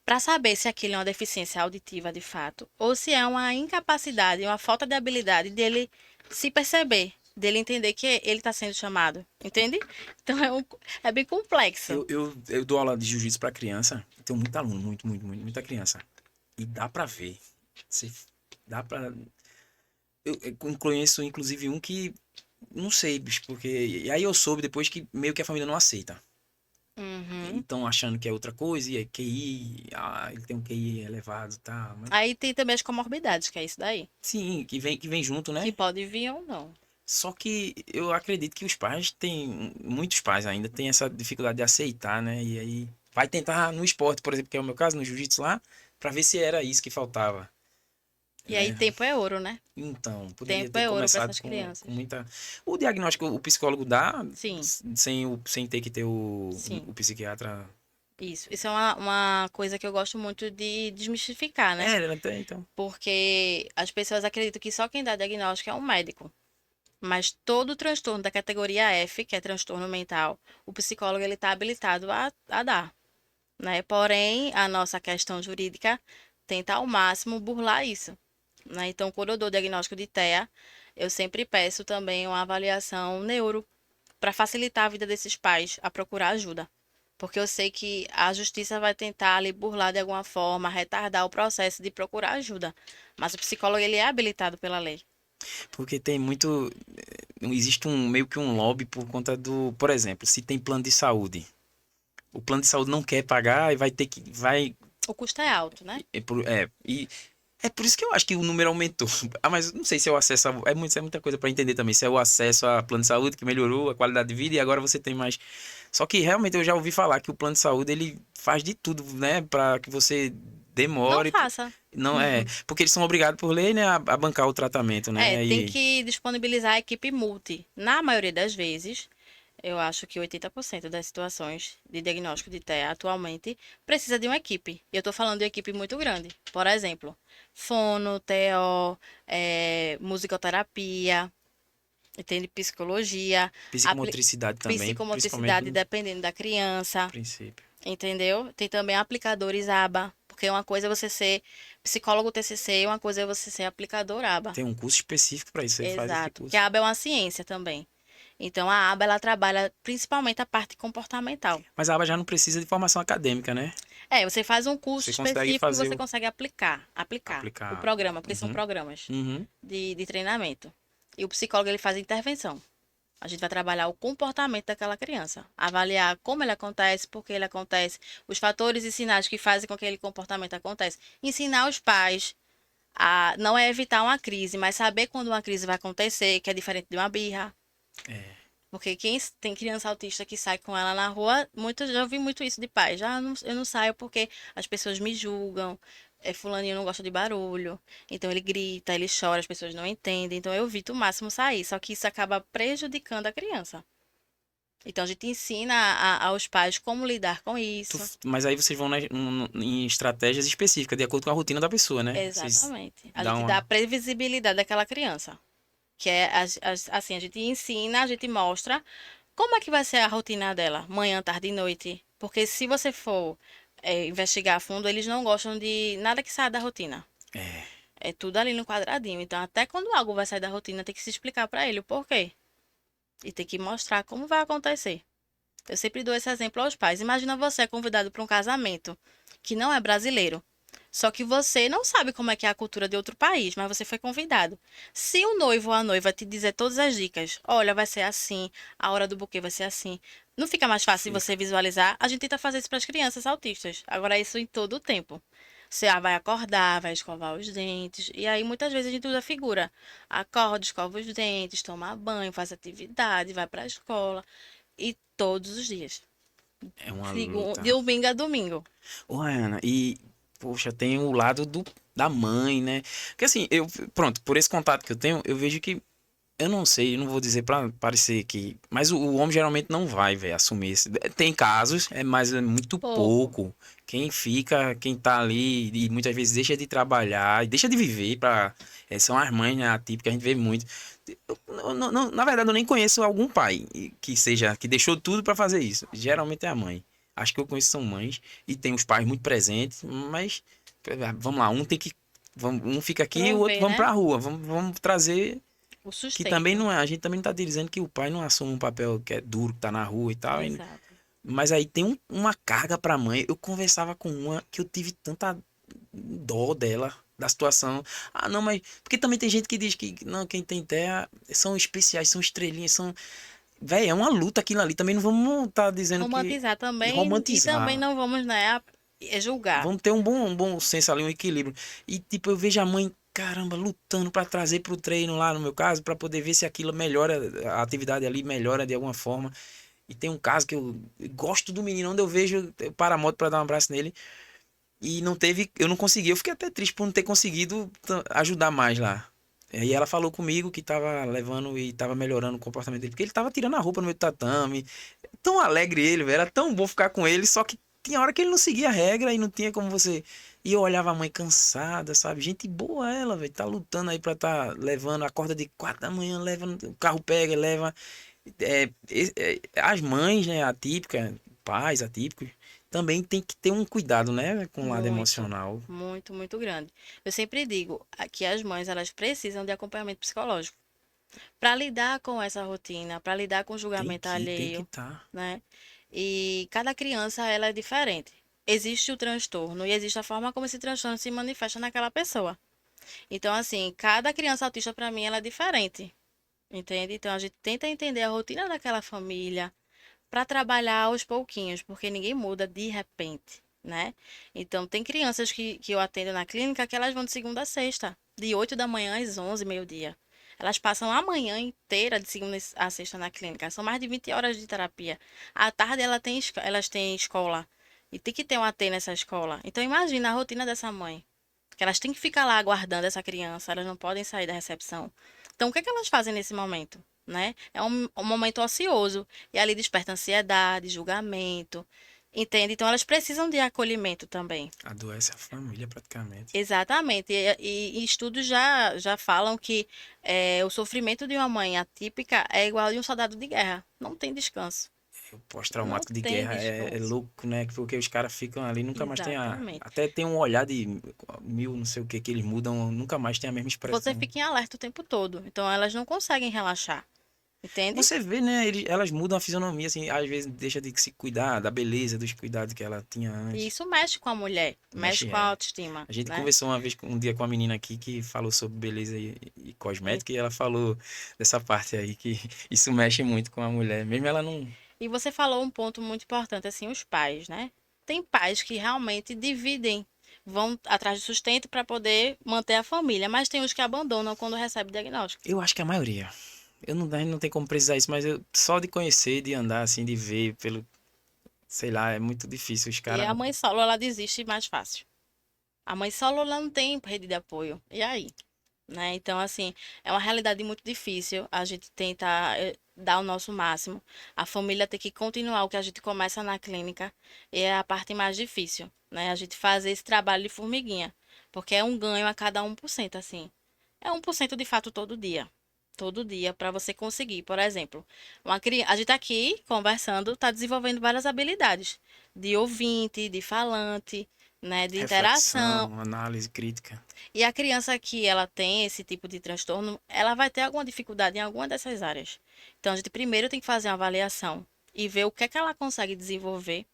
para saber se aquilo é uma deficiência auditiva de fato, ou se é uma incapacidade, uma falta de habilidade dele se perceber, dele entender que ele está sendo chamado, entende? Então é bem complexo. Eu dou aula de jiu-jitsu pra criança. Tenho muito aluno, muita criança. E dá pra ver. Você, dá pra. Eu conheço, inclusive, um que. Não sei, bicho, porque. E aí eu soube depois que meio que a família não aceita. Uhum. Então achando que é outra coisa, e é QI, ele tem um QI elevado e tal. Mas, Aí tem também as comorbidades, que é isso daí, sim, que vem junto, que né? pode vir ou não. Só que eu acredito que os pais têm. Muitos pais ainda têm essa dificuldade de aceitar, né? E aí vai tentar no esporte, por exemplo, que é o meu caso, no jiu-jitsu lá, pra ver se era isso que faltava, E aí né? tempo é ouro, né? Então, poderia Tempo ter é ouro para começado essas com crianças. muita. O diagnóstico o psicólogo dá Sim, sem ter que ter sim. o psiquiatra. Isso é uma coisa que eu gosto muito de desmistificar, né? É, até então. Porque as pessoas acreditam que só quem dá diagnóstico é um médico. Mas todo transtorno da categoria F, que é transtorno mental, o psicólogo ele está habilitado a dar, né? Porém, a nossa questão jurídica tenta ao máximo burlar isso, né? Então, quando eu dou diagnóstico de TEA, eu sempre peço também uma avaliação neuro para facilitar a vida desses pais a procurar ajuda. Porque eu sei que a justiça vai tentar ali burlar de alguma forma, retardar o processo de procurar ajuda. Mas o psicólogo ele é habilitado pela lei. Porque tem muito. Existe um meio que um lobby por conta do. Por exemplo, se tem plano de saúde. O plano de saúde não quer pagar e vai ter que. Vai. O custo é alto, né? E é por isso que eu acho que o número aumentou. Ah, mas não sei se é o acesso a. É muita coisa para entender também. Se é o acesso a plano de saúde que melhorou a qualidade de vida e agora você tem mais. Só que realmente eu já ouvi falar que o plano de saúde ele faz de tudo, né? Para que você Não demore. faça. Não é. Porque eles são obrigados por lei, né? A bancar o tratamento, É, né? tem E. que disponibilizar a equipe multi. Na maioria das vezes, eu acho que 80% das situações de diagnóstico de TEA atualmente precisa de uma equipe. E eu estou falando de uma equipe muito grande. Por exemplo, fono, TO, musicoterapia, entende? Psicologia, apli- Psicomotricidade também, principalmente psicomotricidade no dependendo da criança, princípio. entendeu? Tem também aplicadores ABA, porque uma coisa é você ser psicólogo TCC e uma coisa é você ser aplicador ABA. Tem um curso específico para isso, você faz esse Exato, que a curso. aba é uma ciência também. Então a aba ela trabalha principalmente a parte comportamental. Mas a aba já não precisa de formação acadêmica, né? É, você faz um curso Você consegue específico e fazer você o consegue aplicar o aplicar. programa, porque são Uhum, programas uhum. de treinamento. E o psicólogo ele faz intervenção. A gente vai trabalhar o comportamento daquela criança, avaliar como ele acontece, por que ele acontece, os fatores e sinais que fazem com que aquele comportamento aconteça. Ensinar os pais a não é evitar uma crise, mas saber quando uma crise vai acontecer, que é diferente de uma birra. Porque quem tem criança autista que sai com ela na rua, já ouvi muito isso de pais. Já eu não saio porque as pessoas me julgam. Fulaninho não gosta de barulho. Então ele grita, ele chora, as pessoas não entendem. Então eu evito o máximo sair. Só que isso acaba prejudicando a criança. Então a gente ensina aos pais como lidar com isso. Mas aí vocês vão em estratégias específicas, de acordo com a rotina da pessoa, né? Vocês Exatamente. A dão gente dá a uma. previsibilidade daquela criança. Que é assim, a gente ensina, a gente mostra como é que vai ser a rotina dela, manhã, tarde e noite. Porque se você for investigar a fundo, eles não gostam de nada que saia da rotina. É, É tudo ali no quadradinho. Então, até quando algo vai sair da rotina, tem que se explicar para ele o porquê. E tem que mostrar como vai acontecer. Eu sempre dou esse exemplo aos pais. Imagina você é convidado para um casamento que não é brasileiro. Só que você não sabe como é que é a cultura de outro país, mas você foi convidado. Se o noivo ou a noiva te dizer todas as dicas, olha, vai ser assim, a hora do buquê vai ser assim, não fica mais fácil de fica. você visualizar? A gente tenta fazer isso para as crianças autistas. Agora, isso em todo o tempo. Você vai acordar, vai escovar os dentes, e aí muitas vezes a gente usa a figura. Acorda, escova os dentes, toma banho, faz atividade, vai para a escola. E todos os dias. É uma luta. De domingo a domingo. Ô, Ana, e, poxa, tem o lado da mãe, né? Porque assim, pronto, por esse contato que eu tenho, eu vejo que Eu não sei, eu não vou dizer pra parecer que. Mas o homem geralmente não vai, velho, assumir esse. Tem casos, mas é muito Pouco. pouco. Quem fica, quem tá ali e muitas vezes deixa de trabalhar, e deixa de viver pra. São as mães, né, atípicas, a gente vê muito. Na verdade, eu nem conheço algum pai que seja, que deixou tudo pra fazer isso. Geralmente é a mãe. Acho que eu conheço são mães e tem os pais muito presentes, mas vamos lá, um tem que. Um fica aqui e o outro Prover, vamos né? pra rua. Vamos trazer. O Que também sustento. não é, a gente também não tá dizendo que o pai não assume um papel que é duro, que tá na rua e tal. Exato. Mas aí tem uma carga pra mãe. Eu conversava com uma que eu tive tanta dó dela, da situação. Ah, não, mas. Porque também tem gente que diz que não, quem tem terra são especiais, são estrelinhas, são. Véi, é uma luta aquilo ali. Também não vamos tá dizendo que. Romantizar também e também Romantizar. não vamos, né, julgar. Vamos ter um bom senso ali, um equilíbrio. E tipo, eu vejo a mãe, caramba, lutando pra trazer pro treino lá, no meu caso, pra poder ver se aquilo melhora, a atividade ali melhora de alguma forma. E tem um caso que eu gosto do menino, onde eu vejo, eu paro a moto pra dar um abraço nele. E não teve, eu não consegui. Eu fiquei até triste por não ter conseguido ajudar mais lá. E ela falou comigo que tava levando e tava melhorando o comportamento dele. Porque ele tava tirando a roupa no meio do tatame. Tão alegre ele, velho. Era tão bom ficar com ele. Só que tinha hora que ele não seguia a regra e não tinha como você. E eu olhava a mãe cansada, sabe? Gente boa ela, velho. Tá lutando aí pra tá levando. Acorda de 4 da manhã, leva. O carro pega, leva. As mães, né, atípicas, pais atípicos, também tem que ter um cuidado, né, com o lado Muito, emocional. muito, muito grande. Eu sempre digo que as mães, elas precisam de acompanhamento psicológico para lidar com essa rotina, para lidar com o julgamento Tem que alheio, estar. né? E cada criança, ela é diferente. Existe o transtorno e existe a forma como esse transtorno se manifesta naquela pessoa. Então, assim, cada criança autista, para mim, ela é diferente, entende? Então, a gente tenta entender a rotina daquela família, para trabalhar aos pouquinhos, porque ninguém muda de repente, né? Então, tem crianças que eu atendo na clínica que elas vão de segunda a sexta, de 8 da manhã às 11, meio-dia. Elas passam a manhã inteira de segunda a sexta na clínica. São mais de 20 horas de terapia. À tarde elas têm escola. E tem que ter um AT nessa escola. Então imagina a rotina dessa mãe. Que elas têm que ficar lá aguardando essa criança, elas não podem sair da recepção. Então, o que é que elas fazem nesse momento? Né? É um momento ocioso. E ali desperta ansiedade, julgamento. Entende? Então, elas precisam de acolhimento também. Adoece a família praticamente. Exatamente. E estudos já falam que o sofrimento de uma mãe atípica é igual ao de um soldado de guerra. Não tem descanso. O Não pós-traumático de tem guerra é descanso. louco, né? Porque os caras ficam ali, nunca mais tem a. Exatamente. Até tem um olhar de mil, não sei o que, que eles mudam, nunca mais tem a mesma Você expressão. fica em alerta o tempo todo. Então, elas não conseguem relaxar. Entende? Você vê, né? Elas mudam a fisionomia, assim, às vezes deixa de se cuidar da beleza, dos cuidados que ela tinha E antes. isso mexe com a mulher, mexe Mexe, com a é. autoestima, A gente né? conversou uma vez, um dia com uma menina aqui que falou sobre beleza e cosmética e ela falou dessa parte aí que isso mexe muito com a mulher. Mesmo ela não. E você falou um ponto muito importante, assim, os pais, né? Tem pais que realmente dividem, vão atrás de sustento para poder manter a família, mas tem os que abandonam quando recebe diagnóstico. Eu acho que a maioria. Eu não, a gente não tem como precisar isso, mas só de conhecer, de andar assim, de ver, pelo. Sei lá, é muito difícil. Os E a caras. mãe solo, ela desiste mais fácil. A mãe solo, ela não tem rede de apoio. E aí? Né? Então, assim, é uma realidade muito difícil. A gente tenta dar o nosso máximo. A família tem que continuar o que a gente começa na clínica e é a parte mais difícil, né? A gente fazer esse trabalho de formiguinha, porque é um ganho a cada 1%, assim. É 1% de fato todo dia. Todo dia para você conseguir, por exemplo, uma criança, a gente tá aqui conversando, está desenvolvendo várias habilidades de ouvinte, de falante, né, de interação. Reflexão, análise crítica. E a criança que ela tem esse tipo de transtorno, ela vai ter alguma dificuldade em alguma dessas áreas. Então, a gente primeiro tem que fazer uma avaliação e ver o que é que ela consegue desenvolver.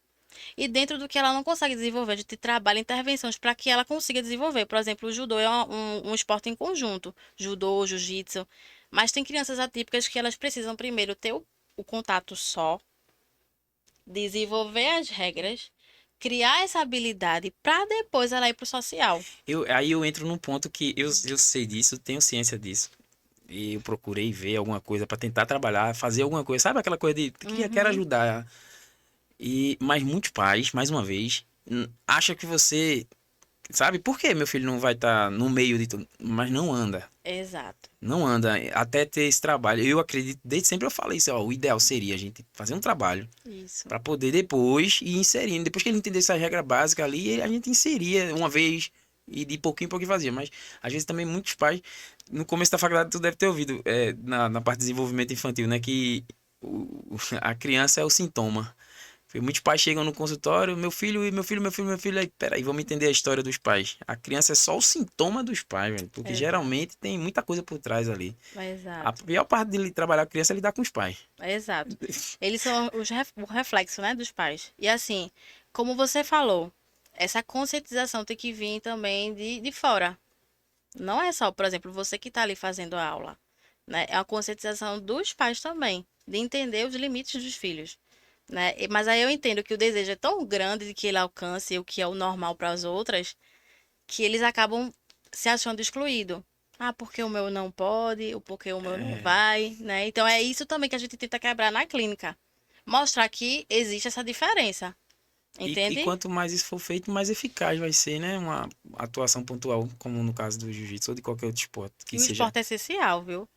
E dentro do que ela não consegue desenvolver, a gente trabalha intervenções para que ela consiga desenvolver. Por exemplo, o judô é um esporte em conjunto. Judô, jiu-jitsu. Mas tem crianças atípicas que elas precisam primeiro ter o contato só, desenvolver as regras, criar essa habilidade para depois ela ir para o social. Aí eu entro num ponto que eu sei disso, tenho ciência disso. E eu procurei ver alguma coisa pra tentar trabalhar, fazer alguma coisa. Sabe aquela coisa de que quero Uhum. ajudar? Mas muitos pais, mais uma vez, acha que você. Sabe por que meu filho não vai estar no meio de tudo? Mas não anda. Exato. Não anda até ter esse trabalho. Eu acredito, desde sempre eu falei isso, ó, o ideal seria a gente fazer um trabalho Isso. para poder depois ir inserindo. Depois que ele entendesse essa regra básica ali, a gente inseria uma vez e de pouquinho em pouquinho fazia. Mas às vezes também muitos pais, no começo da faculdade, tu deve ter ouvido, na parte de desenvolvimento infantil, né, que a criança é o sintoma. Muitos pais chegam no consultório, meu filho, aí, peraí, vamos entender a história dos pais. A criança é só o sintoma dos pais, velho, porque Exato. geralmente tem muita coisa por trás ali. A Exato. pior parte de trabalhar a criança é lidar com os pais. Exato. Eles são o reflexo, né, dos pais. E assim, como você falou, essa conscientização tem que vir também de fora. Não é só, por exemplo, você que está ali fazendo a aula, né? É a conscientização dos pais também, de entender os limites dos filhos, né? Mas aí eu entendo que o desejo é tão grande de que ele alcance o que é o normal para as outras, que eles acabam se achando excluído. Ah, porque o meu não pode, ou porque o meu não vai, né? Então é isso também que a gente tenta quebrar na clínica. Mostrar que existe essa diferença, E entende? quanto mais isso for feito, mais eficaz vai ser, né? Uma atuação pontual, como no caso do jiu-jitsu ou de qualquer outro esporte que E o seja. esporte é essencial, viu?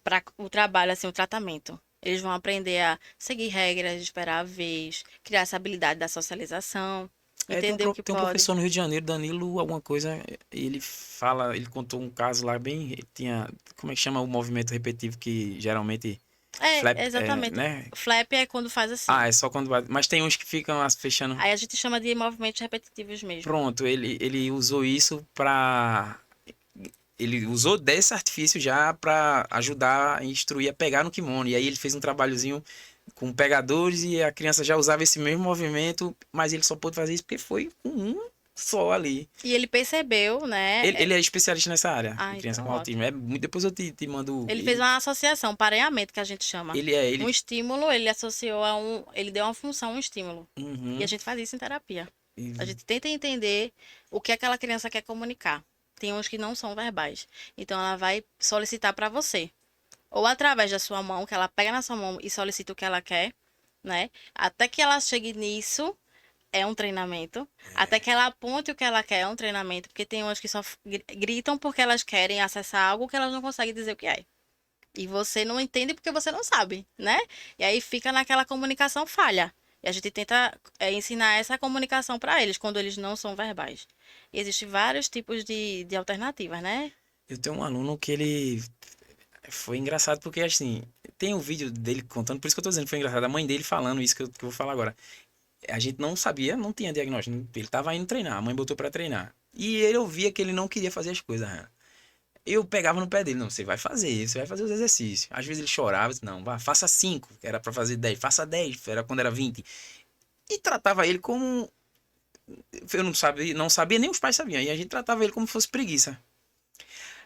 Para o trabalho, assim, o tratamento. Eles vão aprender a seguir regras, esperar a vez, criar essa habilidade da socialização, entender o que Tem um pode. professor no Rio de Janeiro, Danilo, alguma coisa, ele fala, ele contou um caso lá bem, tinha, como é que chama o movimento repetitivo que geralmente É, flap, exatamente. né? Flap é quando faz Ah, assim. é só quando bate, mas tem uns que ficam fechando. Aí a gente chama de movimentos repetitivos mesmo. Pronto, ele usou isso pra. Ele usou desse artifício já pra ajudar a instruir a pegar no kimono. E aí ele fez um trabalhozinho com pegadores e a criança já usava esse mesmo movimento, mas ele só pôde fazer isso porque foi com um só ali. E ele percebeu, né? Ele é especialista nessa área, Ah, de criança então com autismo. ótimo. Depois eu te mando. Ele fez uma associação, pareamento que a gente chama. Ele é, Um ele. estímulo, ele associou a um, ele deu uma função, um estímulo. E a Uhum. gente faz isso em terapia. A E- gente tenta entender o que aquela criança quer comunicar. Tem uns que não são verbais. Então ela vai solicitar para você. Ou através da sua mão, que ela pega na sua mão e solicita o que ela quer, né? Até que ela chegue nisso, é um treinamento. Até que ela aponte o que ela quer, é um treinamento. Porque tem umas que só gritam porque elas querem acessar algo que elas não conseguem dizer o que é. E você não entende porque você não sabe, né? E aí fica naquela comunicação falha. E a gente tenta ensinar essa comunicação para eles quando eles não são verbais. E existem vários tipos de alternativas, né? Eu tenho um aluno que ele foi engraçado porque assim, tem um vídeo dele contando, por isso que eu tô dizendo que foi engraçado, a mãe dele falando isso que eu vou falar agora. A gente não sabia, não tinha diagnóstico, ele tava indo treinar, a mãe botou pra treinar. E ele ouvia que ele não queria fazer as coisas, né? Eu pegava no pé dele, não, você vai fazer os exercícios. Às vezes ele chorava, eu disse, não, vá, faça 5, que era pra fazer 10, faça 10, era quando era 20. E tratava ele como, eu não sabia, nem os pais sabiam, e a gente tratava ele como se fosse preguiça.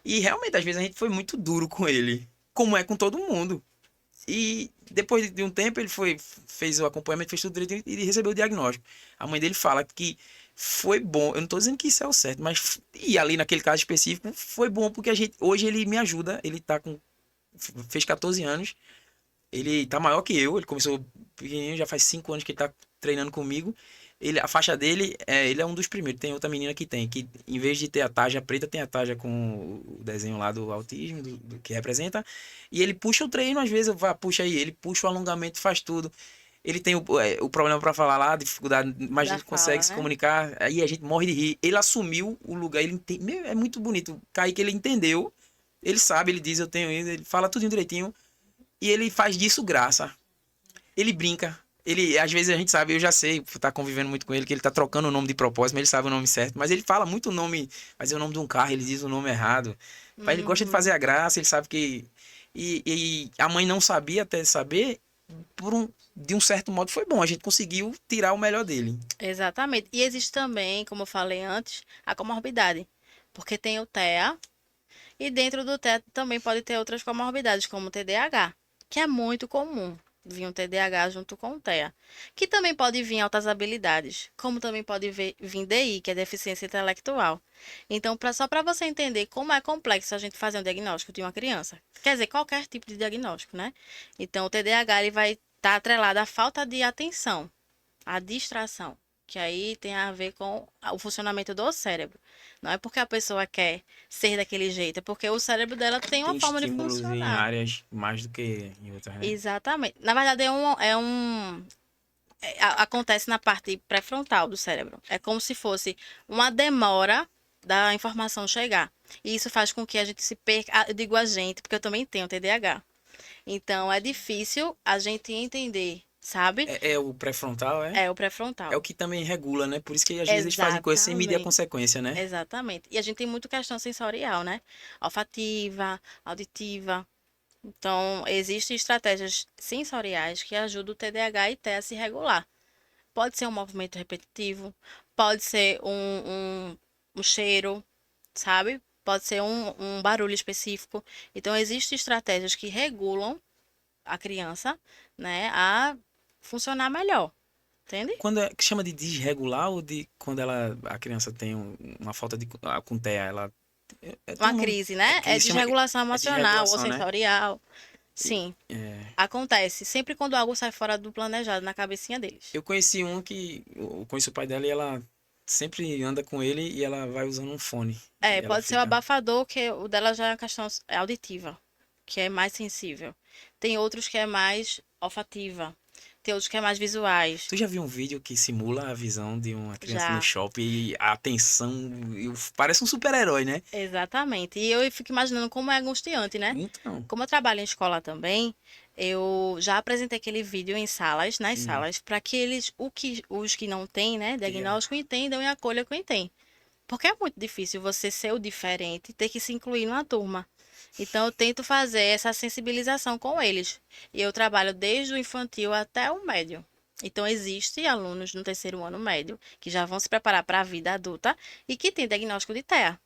E realmente, às vezes a gente foi muito duro com ele, como é com todo mundo. E depois de um tempo ele fez o acompanhamento, fez tudo direitinho e recebeu o diagnóstico. A mãe dele fala que foi bom. Eu não tô dizendo que isso é o certo, mas e ali naquele caso específico foi bom porque hoje ele me ajuda. Ele fez 14 anos. Ele tá maior que eu. Ele começou pequenininho, já faz 5 anos que ele tá treinando comigo. A faixa dele, ele é um dos primeiros. Tem outra menina que em vez de ter a tarja preta, tem a tarja com o desenho lá do autismo, do que representa. E ele puxa o treino, às vezes eu vá, puxa aí, ele puxa o alongamento, faz tudo. Ele tem o problema para falar lá, dificuldade, mas Da ele consegue fala, se né? comunicar. Aí a gente morre de rir. Ele assumiu o lugar, é muito bonito. O Kaique, ele entendeu, ele sabe, ele diz, eu tenho isso, ele fala tudo direitinho. E ele faz disso graça. Ele brinca. Ele, às vezes a gente sabe, eu já sei, por estar convivendo muito com ele, que ele tá trocando o nome de propósito, mas ele sabe o nome certo. Mas ele fala muito o nome, mas é o nome de um carro, ele diz o nome errado. Mas ele gosta de fazer Uhum. a graça, ele sabe que. E a mãe não sabia até saber, de um certo modo foi bom. A gente conseguiu tirar o melhor dele. Exatamente. E existe também, como eu falei antes, a comorbidade. Porque tem o TEA, e dentro do TEA também pode ter outras comorbidades, como o TDAH, que é muito comum vir um TDAH junto com o TEA. Que também pode vir altas habilidades, como também pode vir DI, que é deficiência intelectual. Então, só para você entender como é complexo a gente fazer um diagnóstico de uma criança. Quer dizer, qualquer tipo de diagnóstico, né? Então, o TDAH ele vai estar atrelado à falta de atenção, à distração. que aí tem a ver com o funcionamento do cérebro. Não é porque a pessoa quer ser daquele jeito, é porque o cérebro dela tem uma Tem forma de estímulos em funcionar. áreas mais do que em outras, né? Exatamente. Na verdade, acontece na parte pré-frontal do cérebro. É como se fosse uma demora da informação chegar. E isso faz com que a gente se perca. Eu digo a gente, porque eu também tenho TDAH. Então, é difícil a gente entender, sabe? É o pré-frontal, é? É o É pré-frontal. o que também regula, né? Por isso que às vezes eles fazem coisas sem medir a Exatamente. consequência, né? Exatamente. E a gente tem muito questão sensorial, né? Olfativa, auditiva. Então, existem estratégias sensoriais que ajudam o TDAH e T a se regular. Pode ser um movimento repetitivo, pode ser um cheiro, sabe? Pode ser um barulho específico. Então, existem estratégias que regulam a criança, né, a funcionar melhor, entende? Quando é que chama de desregular ou de quando a criança tem uma falta de com TEA, tem Uma um nome, crise, é né? É crise, chama desregulação é emocional ou desregulação, né? sensorial. E, Sim, é, acontece sempre quando algo sai fora do planejado na cabecinha deles. eu conheci um que eu conheço o pai dela e ela sempre anda com ele e ela vai usando um fone e É, ela pode ser o fica. abafador, que o dela já é uma questão auditiva, que é mais sensível. Tem outros que é mais olfativa. Tem outros que é mais visuais. Tu já viu um vídeo que simula a visão de uma criança no Já, shopping e a atenção parece um super-herói, né? exatamente. E eu fico imaginando como é angustiante, né? Então, Como eu trabalho em escola também, eu já apresentei aquele vídeo em salas, nas sim, salas, para que eles, os que não têm, né, tenha. diagnóstico, entendam e acolham quem tem. Porque é muito difícil você ser o diferente e ter que se incluir numa turma. Então, eu tento fazer essa sensibilização com eles. E eu trabalho desde o infantil até o médio. Então, existem alunos no terceiro ano médio que já vão se preparar para a vida adulta e que têm diagnóstico de TEA.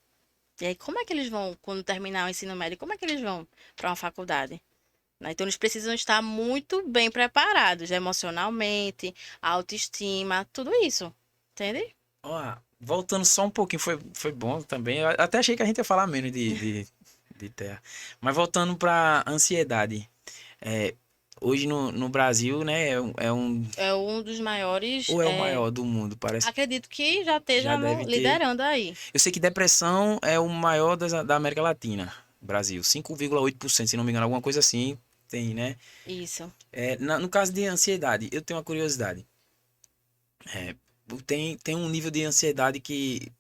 E aí, como é que eles vão, quando terminar o ensino médio, como é que eles vão para uma faculdade? Né? Então, eles precisam estar muito bem preparados emocionalmente, autoestima, tudo isso. Entende? Ó, voltando só um pouquinho, foi bom também. Eu até achei que a gente ia falar menos de terra. Mas voltando pra ansiedade. É, hoje no Brasil, né, É um dos maiores. ou é o maior do mundo, parece Acredito que já que já esteja deve ter. liderando aí. Eu sei que depressão é o maior da América Latina, Brasil. 5,8%, se não me engano, alguma coisa assim tem, né? Isso. No caso de ansiedade, eu tenho uma curiosidade. É, tem um nível de ansiedade que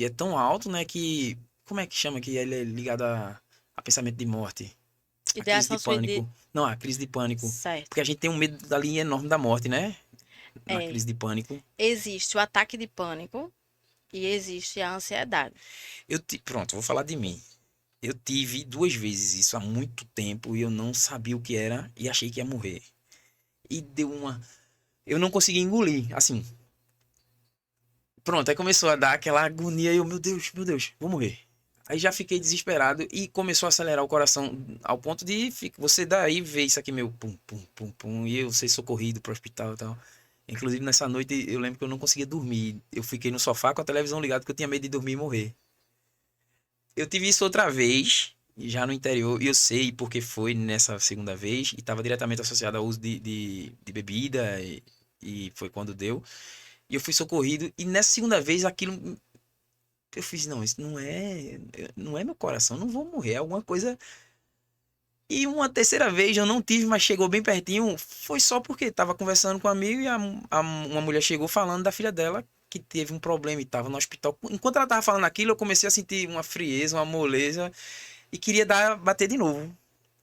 é tão alto, né, que... Como é que chama que ele é ligado a pensamento de morte? A crise de Ideação suicida. pânico. Não, a crise de pânico. Porque Certo. a gente tem um medo dali enorme da morte, né? Na É. crise de pânico. Existe o ataque de pânico e existe a ansiedade. Pronto, vou falar de mim. Eu tive duas vezes isso há muito tempo e eu não sabia o que era e achei que ia morrer. E deu uma. Eu não consegui engolir, assim. Pronto, aí começou a dar aquela agonia e eu, meu Deus, vou morrer. Aí já fiquei desesperado e começou a acelerar o coração ao ponto de você daí ver isso aqui meu pum, pum, pum, pum, e eu ser socorrido pro hospital e tal. Inclusive nessa noite eu lembro que eu não conseguia dormir. Eu fiquei no sofá com a televisão ligada porque eu tinha medo de dormir e morrer. Eu tive isso outra vez, já no interior, e eu sei porque foi nessa segunda vez, e estava diretamente associado ao uso de bebida, e foi quando deu. E eu fui socorrido, e nessa segunda vez aquilo. Eu fiz, não, isso não é meu coração, eu não vou morrer, é alguma coisa. E uma terceira vez eu não tive, mas chegou bem pertinho, foi só porque estava conversando com um amigo e uma mulher chegou falando da filha dela que teve um problema e estava no hospital. Enquanto ela estava falando aquilo, eu comecei a sentir uma frieza, uma moleza e queria bater de novo.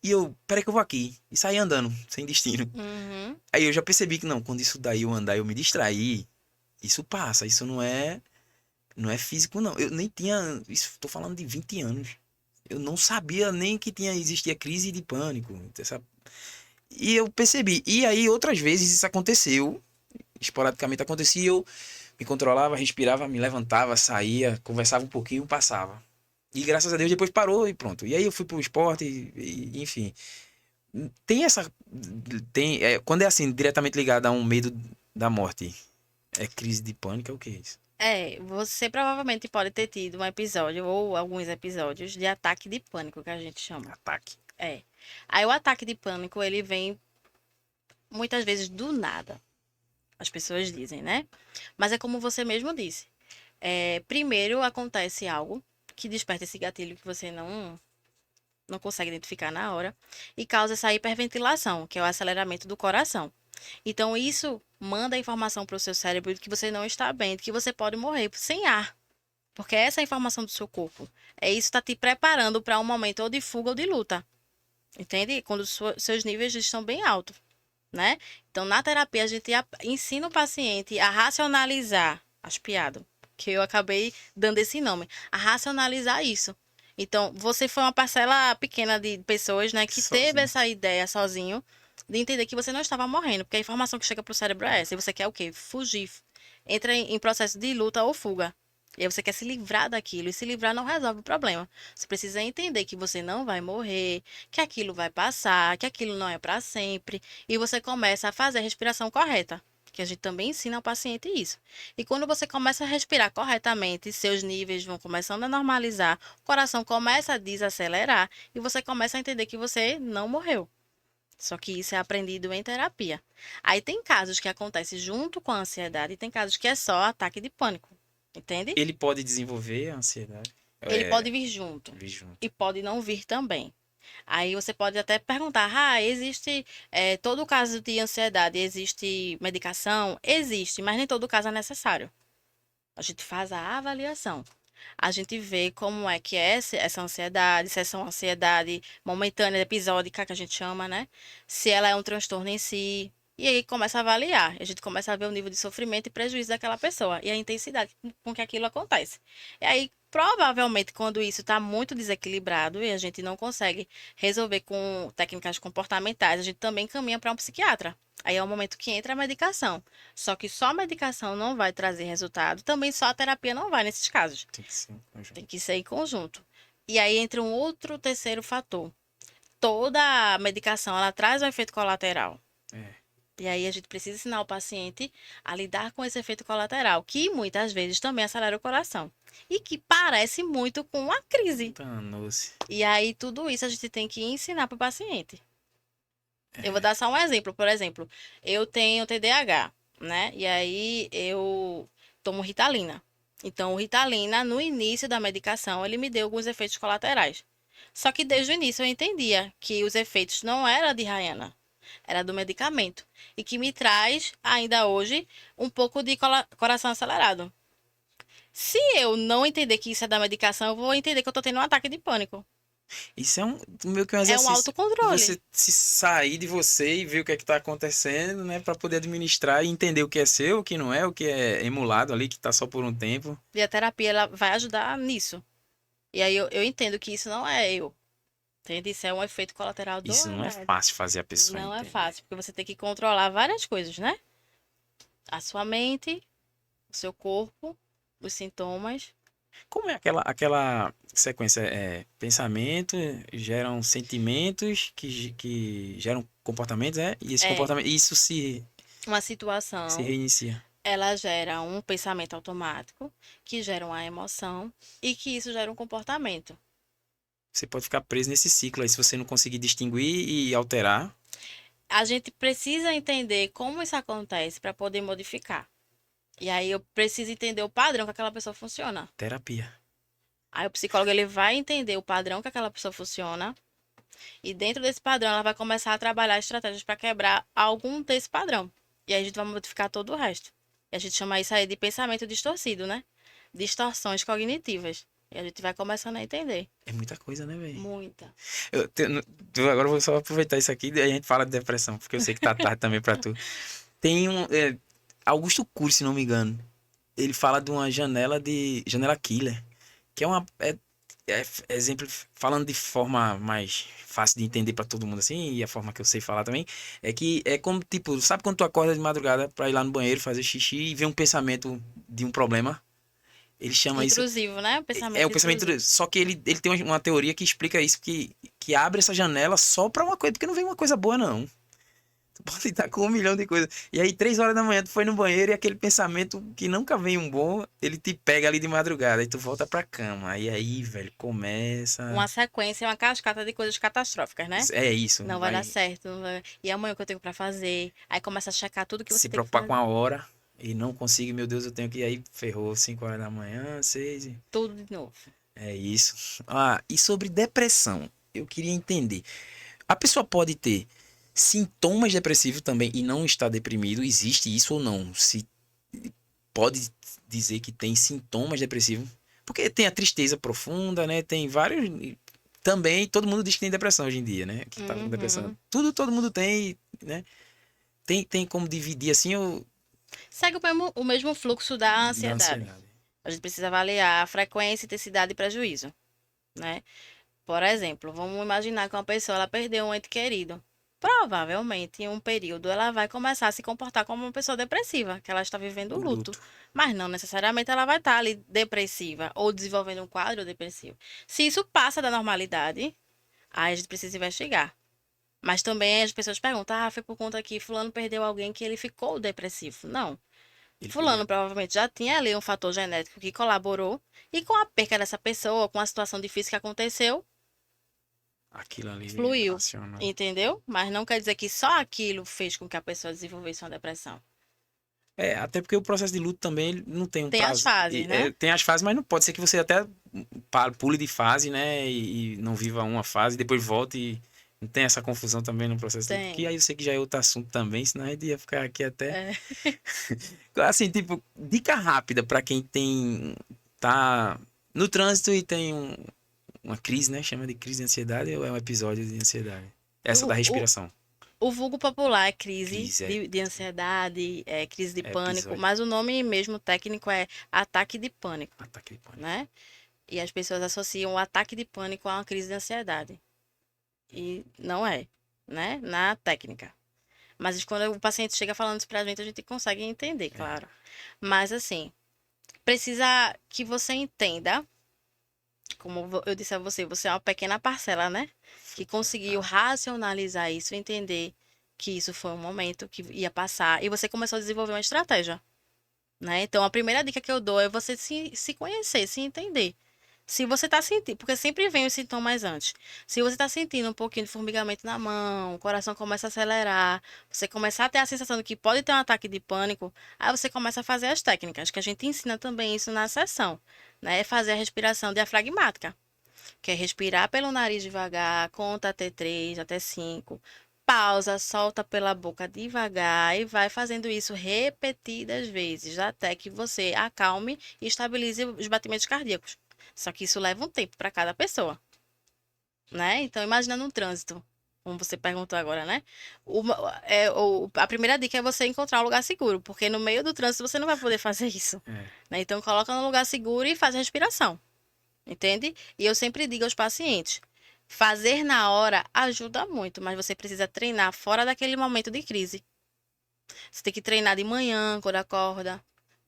E eu, peraí que eu vou aqui. E saí andando, sem destino. Uhum. Aí eu já percebi que não, quando isso daí eu andar, eu me distrair, isso passa, isso não é físico não. Eu nem tinha, isso tô falando de 20 anos. Eu não sabia nem que existia crise de pânico, sabe? E eu percebi. E aí outras vezes isso aconteceu, esporadicamente acontecia, eu me controlava, respirava, me levantava, saía, conversava um pouquinho, passava. E graças a Deus depois parou e pronto. E aí eu fui pro esporte, enfim. Tem essa. Quando é assim, diretamente ligado a um medo da morte, é crise de pânico, é o que é isso? É, você provavelmente pode ter tido um episódio ou alguns episódios de ataque de pânico, que a gente chama. Ataque. É. Aí o ataque de pânico, ele vem muitas vezes do nada. as pessoas dizem, né? Mas é como você mesmo disse. Primeiro acontece algo que desperta esse gatilho que você não consegue identificar na hora e causa essa hiperventilação, que é o aceleramento do coração. Então, isso manda a informação para o seu cérebro de que você não está bem, de que você pode morrer sem ar. Porque essa é a informação do seu corpo. Isso está te preparando para um momento ou de fuga ou de luta. Entende? Quando os seus níveis estão bem altos, né? Então, na terapia, a gente ensina o paciente a racionalizar as piadas, que eu acabei dando esse nome, a racionalizar isso. Então, você foi uma parcela pequena de pessoas, né, que teve Sozinho. essa ideia sozinho de entender que você não estava morrendo, porque a informação que chega para o cérebro é essa, e você quer o quê? Fugir. Entra em processo de luta ou fuga. E aí você quer se livrar daquilo, e se livrar não resolve o problema. Você precisa entender que você não vai morrer, que aquilo vai passar, que aquilo não é para sempre, e você começa a fazer a respiração correta, que a gente também ensina ao paciente isso. E quando você começa a respirar corretamente, seus níveis vão começando a normalizar, o coração começa a desacelerar e você começa a entender que você não morreu. Só que isso é aprendido em terapia. Aí tem casos que acontecem junto com a ansiedade e tem casos que é só ataque de pânico. Entende? Ele pode desenvolver a ansiedade. Ele É, pode vir junto vir junto. e pode não vir também. Aí você pode até perguntar: existe todo caso de ansiedade, existe medicação? Existe, mas nem todo caso é necessário. A gente faz a avaliação. A gente vê como é que é essa ansiedade, se essa é uma ansiedade momentânea, episódica, que a gente chama, né? Se ela é um transtorno em si. E aí começa a avaliar. A gente começa a ver o nível de sofrimento e prejuízo daquela pessoa e a intensidade com que aquilo acontece. E aí, provavelmente, quando isso está muito desequilibrado e a gente não consegue resolver com técnicas comportamentais, a gente também caminha para um psiquiatra. Aí é o momento que entra a medicação. Só que só a medicação não vai trazer resultado, também só a terapia não vai nesses casos. Tem que ser um conjunto. Tem que ser em conjunto. E aí entra um outro terceiro fator. Toda medicação, ela traz um efeito colateral. É. E aí a gente precisa ensinar o paciente a lidar com esse efeito colateral, que muitas vezes também acelera o coração. E que parece muito com uma crise. Danou-se. E aí tudo isso a gente tem que ensinar para o paciente. Eu vou É. dar só um exemplo. Por exemplo, eu tenho TDAH, né? E aí eu tomo Ritalina. Então, o Ritalina, no início da medicação, ele me deu alguns efeitos colaterais. Só que desde o início eu entendia que os efeitos não eram de Rayana, era do medicamento. E que me traz, ainda hoje, um pouco de coração acelerado. Se eu não entender que isso é da medicação, eu vou entender que eu tô tendo um ataque de pânico. Isso é meio que um É um exercício de autocontrole. você se sair de você e ver o que é que tá acontecendo, né? Pra poder administrar e entender o que é seu, o que não é, o que é emulado ali, que tá só por um tempo. E a terapia, ela vai ajudar nisso. E aí eu entendo que isso não é eu. Entende? Isso é um efeito colateral do Isso não é remédio. fácil fazer a pessoa Não é entender. fácil, porque você tem que controlar várias coisas, né? A sua mente, o seu corpo, os sintomas. Como é aquela sequência? Pensamento geram sentimentos que geram comportamentos, é? E esse É, comportamento, isso uma se situação, reinicia. ela gera um pensamento automático, que gera uma emoção e que isso gera um comportamento. Você pode ficar preso nesse ciclo aí se você não conseguir distinguir e alterar. A gente precisa entender como isso acontece para poder modificar. E aí eu preciso entender o padrão que aquela pessoa funciona. Terapia. Aí o psicólogo ele vai entender o padrão que aquela pessoa funciona. E dentro desse padrão, ela vai começar a trabalhar estratégias para quebrar algum desse padrão. E aí a gente vai modificar todo o resto. E a gente chama isso aí de pensamento distorcido, né? Distorções cognitivas. E a gente vai começando a entender. É muita coisa, né, velho? Muita. Agora eu vou só aproveitar isso aqui e a gente fala de depressão, porque eu sei que tá tarde também pra tu. Tem Augusto Cury, se não me engano. Ele fala de uma janela killer, que é uma exemplo falando de forma mais fácil de entender pra todo mundo assim, e a forma que eu sei falar também, é que é como tipo, sabe quando tu acorda de madrugada pra ir lá no banheiro fazer xixi e vê um pensamento de um problema? Ele chama isso Intrusivo, né? é Pensamento o pensamento, intrusivo. só que ele tem uma teoria que explica isso, que abre essa janela só pra uma coisa, porque não vem uma coisa boa não. Tu pode estar com 1 milhão de coisas. E aí, 3 horas da manhã, tu foi no banheiro e aquele pensamento que nunca vem um bom, ele te pega ali de madrugada. Aí tu volta pra cama. Aí, velho, Uma começa. sequência, uma cascata de coisas catastróficas, né? É isso, Não vai dar vai certo. E amanhã o que eu tenho pra fazer? Aí começa a checar tudo que se você tem que preocupar fazer. com a hora e não consigo, meu Deus, eu tenho que ir. Aí ferrou, 5 horas da manhã, 6. Tudo de novo. É isso. Ah, e sobre depressão, eu queria entender. A pessoa pode ter sintomas depressivos também e não estar deprimido? Existe isso ou não? Se pode dizer que tem sintomas depressivos? Porque tem a tristeza profunda, né? Tem vários. Também todo mundo diz que tem depressão hoje em dia, né? Que tá com depressão. Uhum. Tudo todo mundo tem, né? Tem como dividir assim ou Segue o mesmo fluxo da da ansiedade. ansiedade? A gente precisa avaliar a frequência, intensidade e prejuízo, né? Por exemplo, vamos imaginar que uma pessoa ela perdeu um ente querido. Provavelmente, em um período, ela vai começar a se comportar como uma pessoa depressiva, que ela está vivendo O luto. luto. Mas não necessariamente ela vai estar ali depressiva ou desenvolvendo um quadro depressivo. Se isso passa da normalidade, aí a gente precisa investigar. Mas também as pessoas perguntam: ah, foi por conta que fulano perdeu alguém que ele ficou depressivo. Não. Ele Fulano podia. provavelmente já tinha ali um fator genético que colaborou, e com a perca dessa pessoa, com a situação difícil que aconteceu, Aquilo ali fluiu, aciona. entendeu? Mas não quer dizer que só aquilo fez com que a pessoa desenvolvesse uma depressão. É, até porque o processo de luto também ele não tem um Tem as prazo. fases, né? Tem as fases, mas não pode ser que você até pule de fase, né? E não viva uma fase, depois volte e não tem essa confusão também no processo de luto. Que Tem. aí eu sei que já é outro assunto também, senão a gente ia ficar aqui até. É. Assim, tipo, dica rápida pra quem tá no trânsito e tem uma crise, né? Chama de crise de ansiedade ou é um episódio de ansiedade? Essa da O, o, respiração. o vulgo popular é crise Crise de ansiedade, é crise de é pânico, episódio. mas o nome mesmo técnico é ataque de pânico, Ataque de pânico. né? E as pessoas associam o ataque de pânico a uma crise de ansiedade. E não é, né? Na técnica. Mas quando o paciente chega falando isso pra gente, a gente consegue entender, É. claro. Mas assim, precisa que você entenda, como eu disse a você, você é uma pequena parcela, né? Que conseguiu Tá. racionalizar isso, entender que isso foi um momento que ia passar e você começou a desenvolver uma estratégia, né? Então, a primeira dica que eu dou é você se conhecer, se entender. Se você tá sentindo, porque sempre vem os sintomas antes. Se você tá sentindo um pouquinho de formigamento na mão, o coração começa a acelerar, você começar a ter a sensação de que pode ter um ataque de pânico, aí você começa a fazer as técnicas, que a gente ensina também isso na sessão, né? É fazer a respiração diafragmática, que é respirar pelo nariz devagar, conta até 3, até 5, pausa, solta pela boca devagar e vai fazendo isso repetidas vezes, até que você acalme e estabilize os batimentos cardíacos. Só que isso leva um tempo para cada pessoa, né? Então, imagina no trânsito, como você perguntou agora, né? A primeira dica é você encontrar um lugar seguro, porque no meio do trânsito você não vai poder fazer isso, É. né? Então, coloca num lugar seguro e faz a respiração, entende? E eu sempre digo aos pacientes, fazer na hora ajuda muito, mas você precisa treinar fora daquele momento de crise. Você tem que treinar de manhã, quando acorda,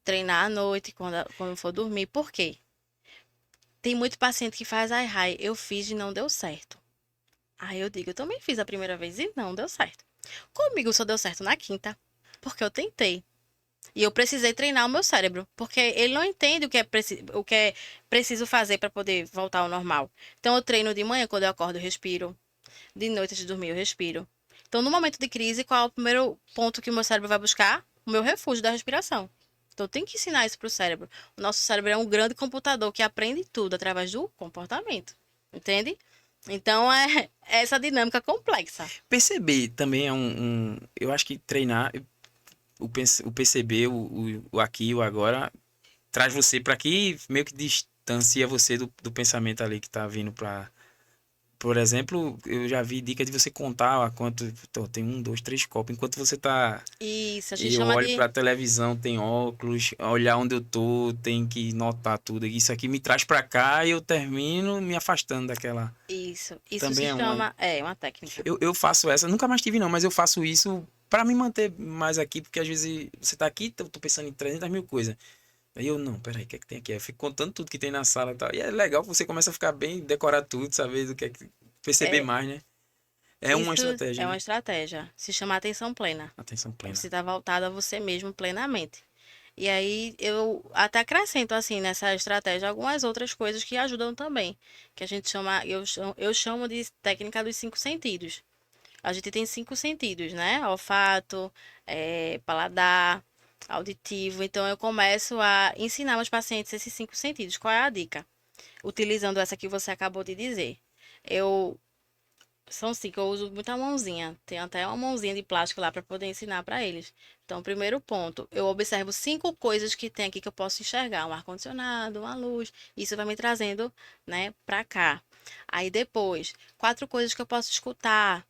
treinar à noite, quando for dormir. Por quê? Tem muito paciente que faz, ai, eu fiz e não deu certo. Aí eu digo, eu também fiz a primeira vez e não deu certo. Comigo só deu certo na quinta, porque eu tentei. E eu precisei treinar o meu cérebro, porque ele não entende o que é preciso fazer para poder voltar ao normal. Então eu treino de manhã, quando eu acordo, eu respiro. De noite, antes de dormir, eu respiro. Então, no momento de crise, qual é o primeiro ponto que o meu cérebro vai buscar? O meu refúgio da respiração. Então, eu tenho que ensinar isso para o cérebro. O nosso cérebro é um grande computador que aprende tudo através do comportamento. Entende? Então, é essa dinâmica complexa. Perceber também é eu acho que treinar, o perceber, o aqui, o agora, traz você para aqui, meio que distancia você do pensamento ali que tá vindo pra. Por exemplo, eu já vi dica de você contar a quanto. Então, tem 1, 2, 3 copos. Enquanto você tá. Isso, a gente Eu chama olho de. pra televisão, tem óculos, olhar onde eu tô, tem que notar tudo. Isso aqui me traz pra cá e eu termino me afastando daquela. Isso Também se é uma. chama. É uma técnica. Eu faço essa, nunca mais tive não, mas eu faço isso pra me manter mais aqui, porque às vezes você tá aqui, eu tô pensando em 300 mil coisas. Aí eu, não, peraí, o que é que tem aqui? Aí eu fico contando tudo que tem na sala e tal. E é legal que você começa a ficar bem, decorar tudo, saber do que é que. Perceber É, mais, né? É uma Isso estratégia, é uma né? estratégia. Se chama atenção plena. Atenção plena. Você está voltado a você mesmo plenamente. E aí eu até acrescento assim nessa estratégia algumas outras coisas que ajudam também, que a gente chama, eu chamo de técnica dos cinco sentidos. A gente tem cinco sentidos, né? Olfato, paladar, auditivo. Então eu começo a ensinar meus pacientes esses cinco sentidos. Qual é a dica? Utilizando essa que você acabou de dizer. Eu são cinco, eu uso muita mãozinha. Tem até uma mãozinha de plástico lá para poder ensinar para eles. Então, primeiro ponto, eu observo cinco coisas que tem aqui que eu posso enxergar: um ar-condicionado, uma luz. Isso vai me trazendo, né, para cá. Aí depois, quatro coisas que eu posso escutar,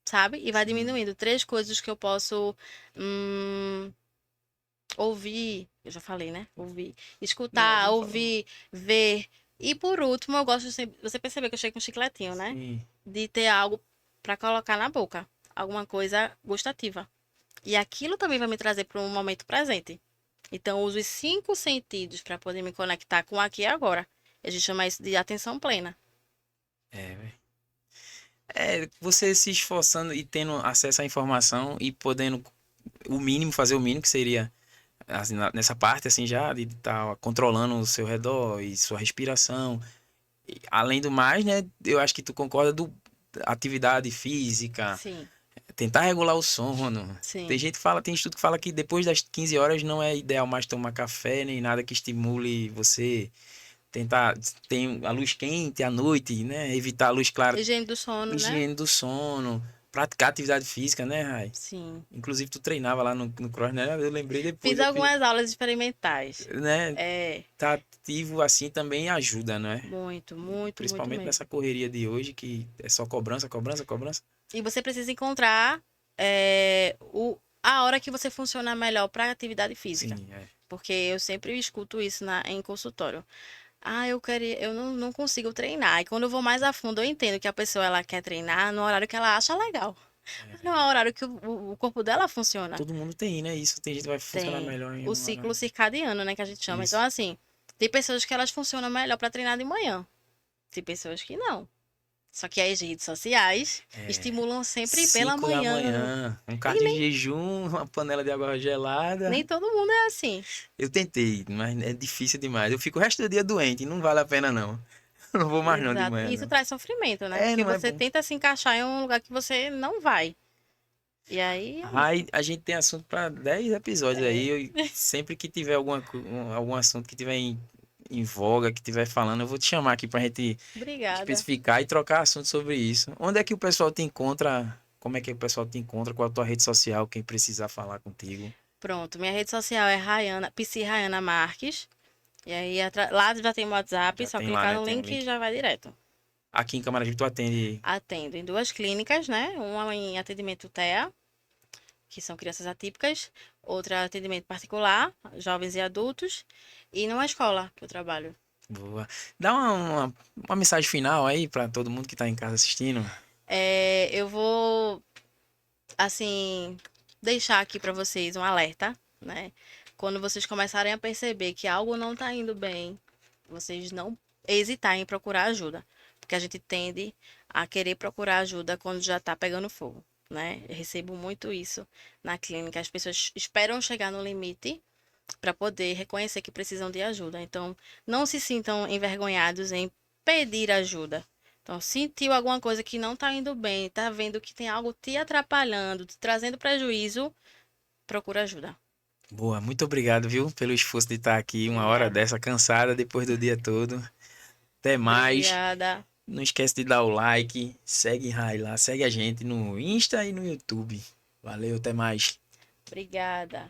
sabe? E vai Sim. diminuindo. Três coisas que eu posso ouvir. Eu já falei, né? Ouvir. Não, Escutar, não falou. ouvir, ver. E por último, eu gosto sempre. Você percebeu que eu chego com um chicletinho, né? Sim. De ter algo para colocar na boca, alguma coisa gustativa. E aquilo também vai me trazer para um momento presente. Então, eu uso os cinco sentidos para poder me conectar com o aqui e agora. A gente chama isso de atenção plena. É, velho. É, você se esforçando e tendo acesso à informação e podendo o mínimo, fazer o mínimo, que seria assim, nessa parte assim já de estar controlando o seu redor e sua respiração. E, além do mais, né, eu acho que tu concorda do atividade física, Sim, tentar regular o sono. Tem sim. gente que fala, tem estudo que fala que depois das 15 horas não é ideal mais tomar café nem nada que estimule você. Tentar tem a luz quente à noite, né? Evitar a luz clara, Higiene do sono, né? higiene do sono, praticar atividade física, né, Rai? Sim. Inclusive tu treinava lá no cross, né? Eu lembrei depois, Fiz eu fiz, algumas aulas experimentais. né? É, Tá ativo assim também ajuda, né? muito, muito, muito Principalmente mesmo. nessa correria de hoje que é só cobrança, cobrança, cobrança. E você precisa encontrar a hora que você funciona melhor para atividade física. Sim, é. Porque eu sempre escuto isso em consultório. Ah, eu não consigo treinar. E quando eu vou mais a fundo, eu entendo que a pessoa ela quer treinar no horário que ela acha legal. Mas não é o horário que o corpo dela funciona. Todo mundo tem, né? Isso tem gente que vai funcionar Tem melhor em o um horário. ciclo circadiano, né, que a gente chama. Então, Isso. assim, tem pessoas que elas funcionam melhor para treinar de manhã. Tem pessoas que não. Só que as redes sociais É. estimulam sempre pela 5 da manhã. manhã, um E carro de jejum, uma panela de água gelada. nem todo mundo é assim. Eu tentei, mas é difícil demais. Eu fico o resto do dia doente, não vale a pena não. Eu não vou mais não de Exato. manhã, E isso não. traz sofrimento, né? É, Porque não é você bom. tenta se encaixar em um lugar que você não vai. E aí é isso. Ai, a gente tem assunto para 10 episódios aí. É, Sempre que tiver algum assunto que tiver em voga, que tiver falando, eu vou te chamar aqui pra gente obrigada. especificar e trocar assunto sobre isso. Onde é que o pessoal te encontra? Como é que o pessoal te encontra? Qual a tua rede social? Quem precisar falar contigo? Pronto, minha rede social é Rayana, PC Rayana Marques. E aí lá já tem o WhatsApp, Já só tem lá, clicar né? no Tem um link e link. já vai direto. Aqui em Camaragibe tu atende. Atendo em duas clínicas, né? Uma em atendimento TEA, que são crianças atípicas, outra atendimento particular, jovens e adultos, e numa escola que eu trabalho. Boa. Dá uma mensagem final aí pra todo mundo que tá em casa assistindo. Eu vou, assim, deixar aqui para vocês um alerta, né? Quando vocês começarem a perceber que algo não está indo bem, vocês não hesitar em procurar ajuda, porque a gente tende a querer procurar ajuda quando já está pegando fogo, né? Eu recebo muito isso na clínica. As pessoas esperam chegar no limite para poder reconhecer que precisam de ajuda. Então, não se sintam envergonhados em pedir ajuda. Então, sentiu alguma coisa que não está indo bem, está vendo que tem algo te atrapalhando, te trazendo prejuízo, procura ajuda. Boa, muito obrigado, viu, pelo esforço de estar aqui uma hora Obrigada. dessa, cansada depois do dia todo. Até mais. Obrigada. Não esquece de dar o like, segue Rai lá, segue a gente no Insta e no YouTube. Valeu, até mais. Obrigada.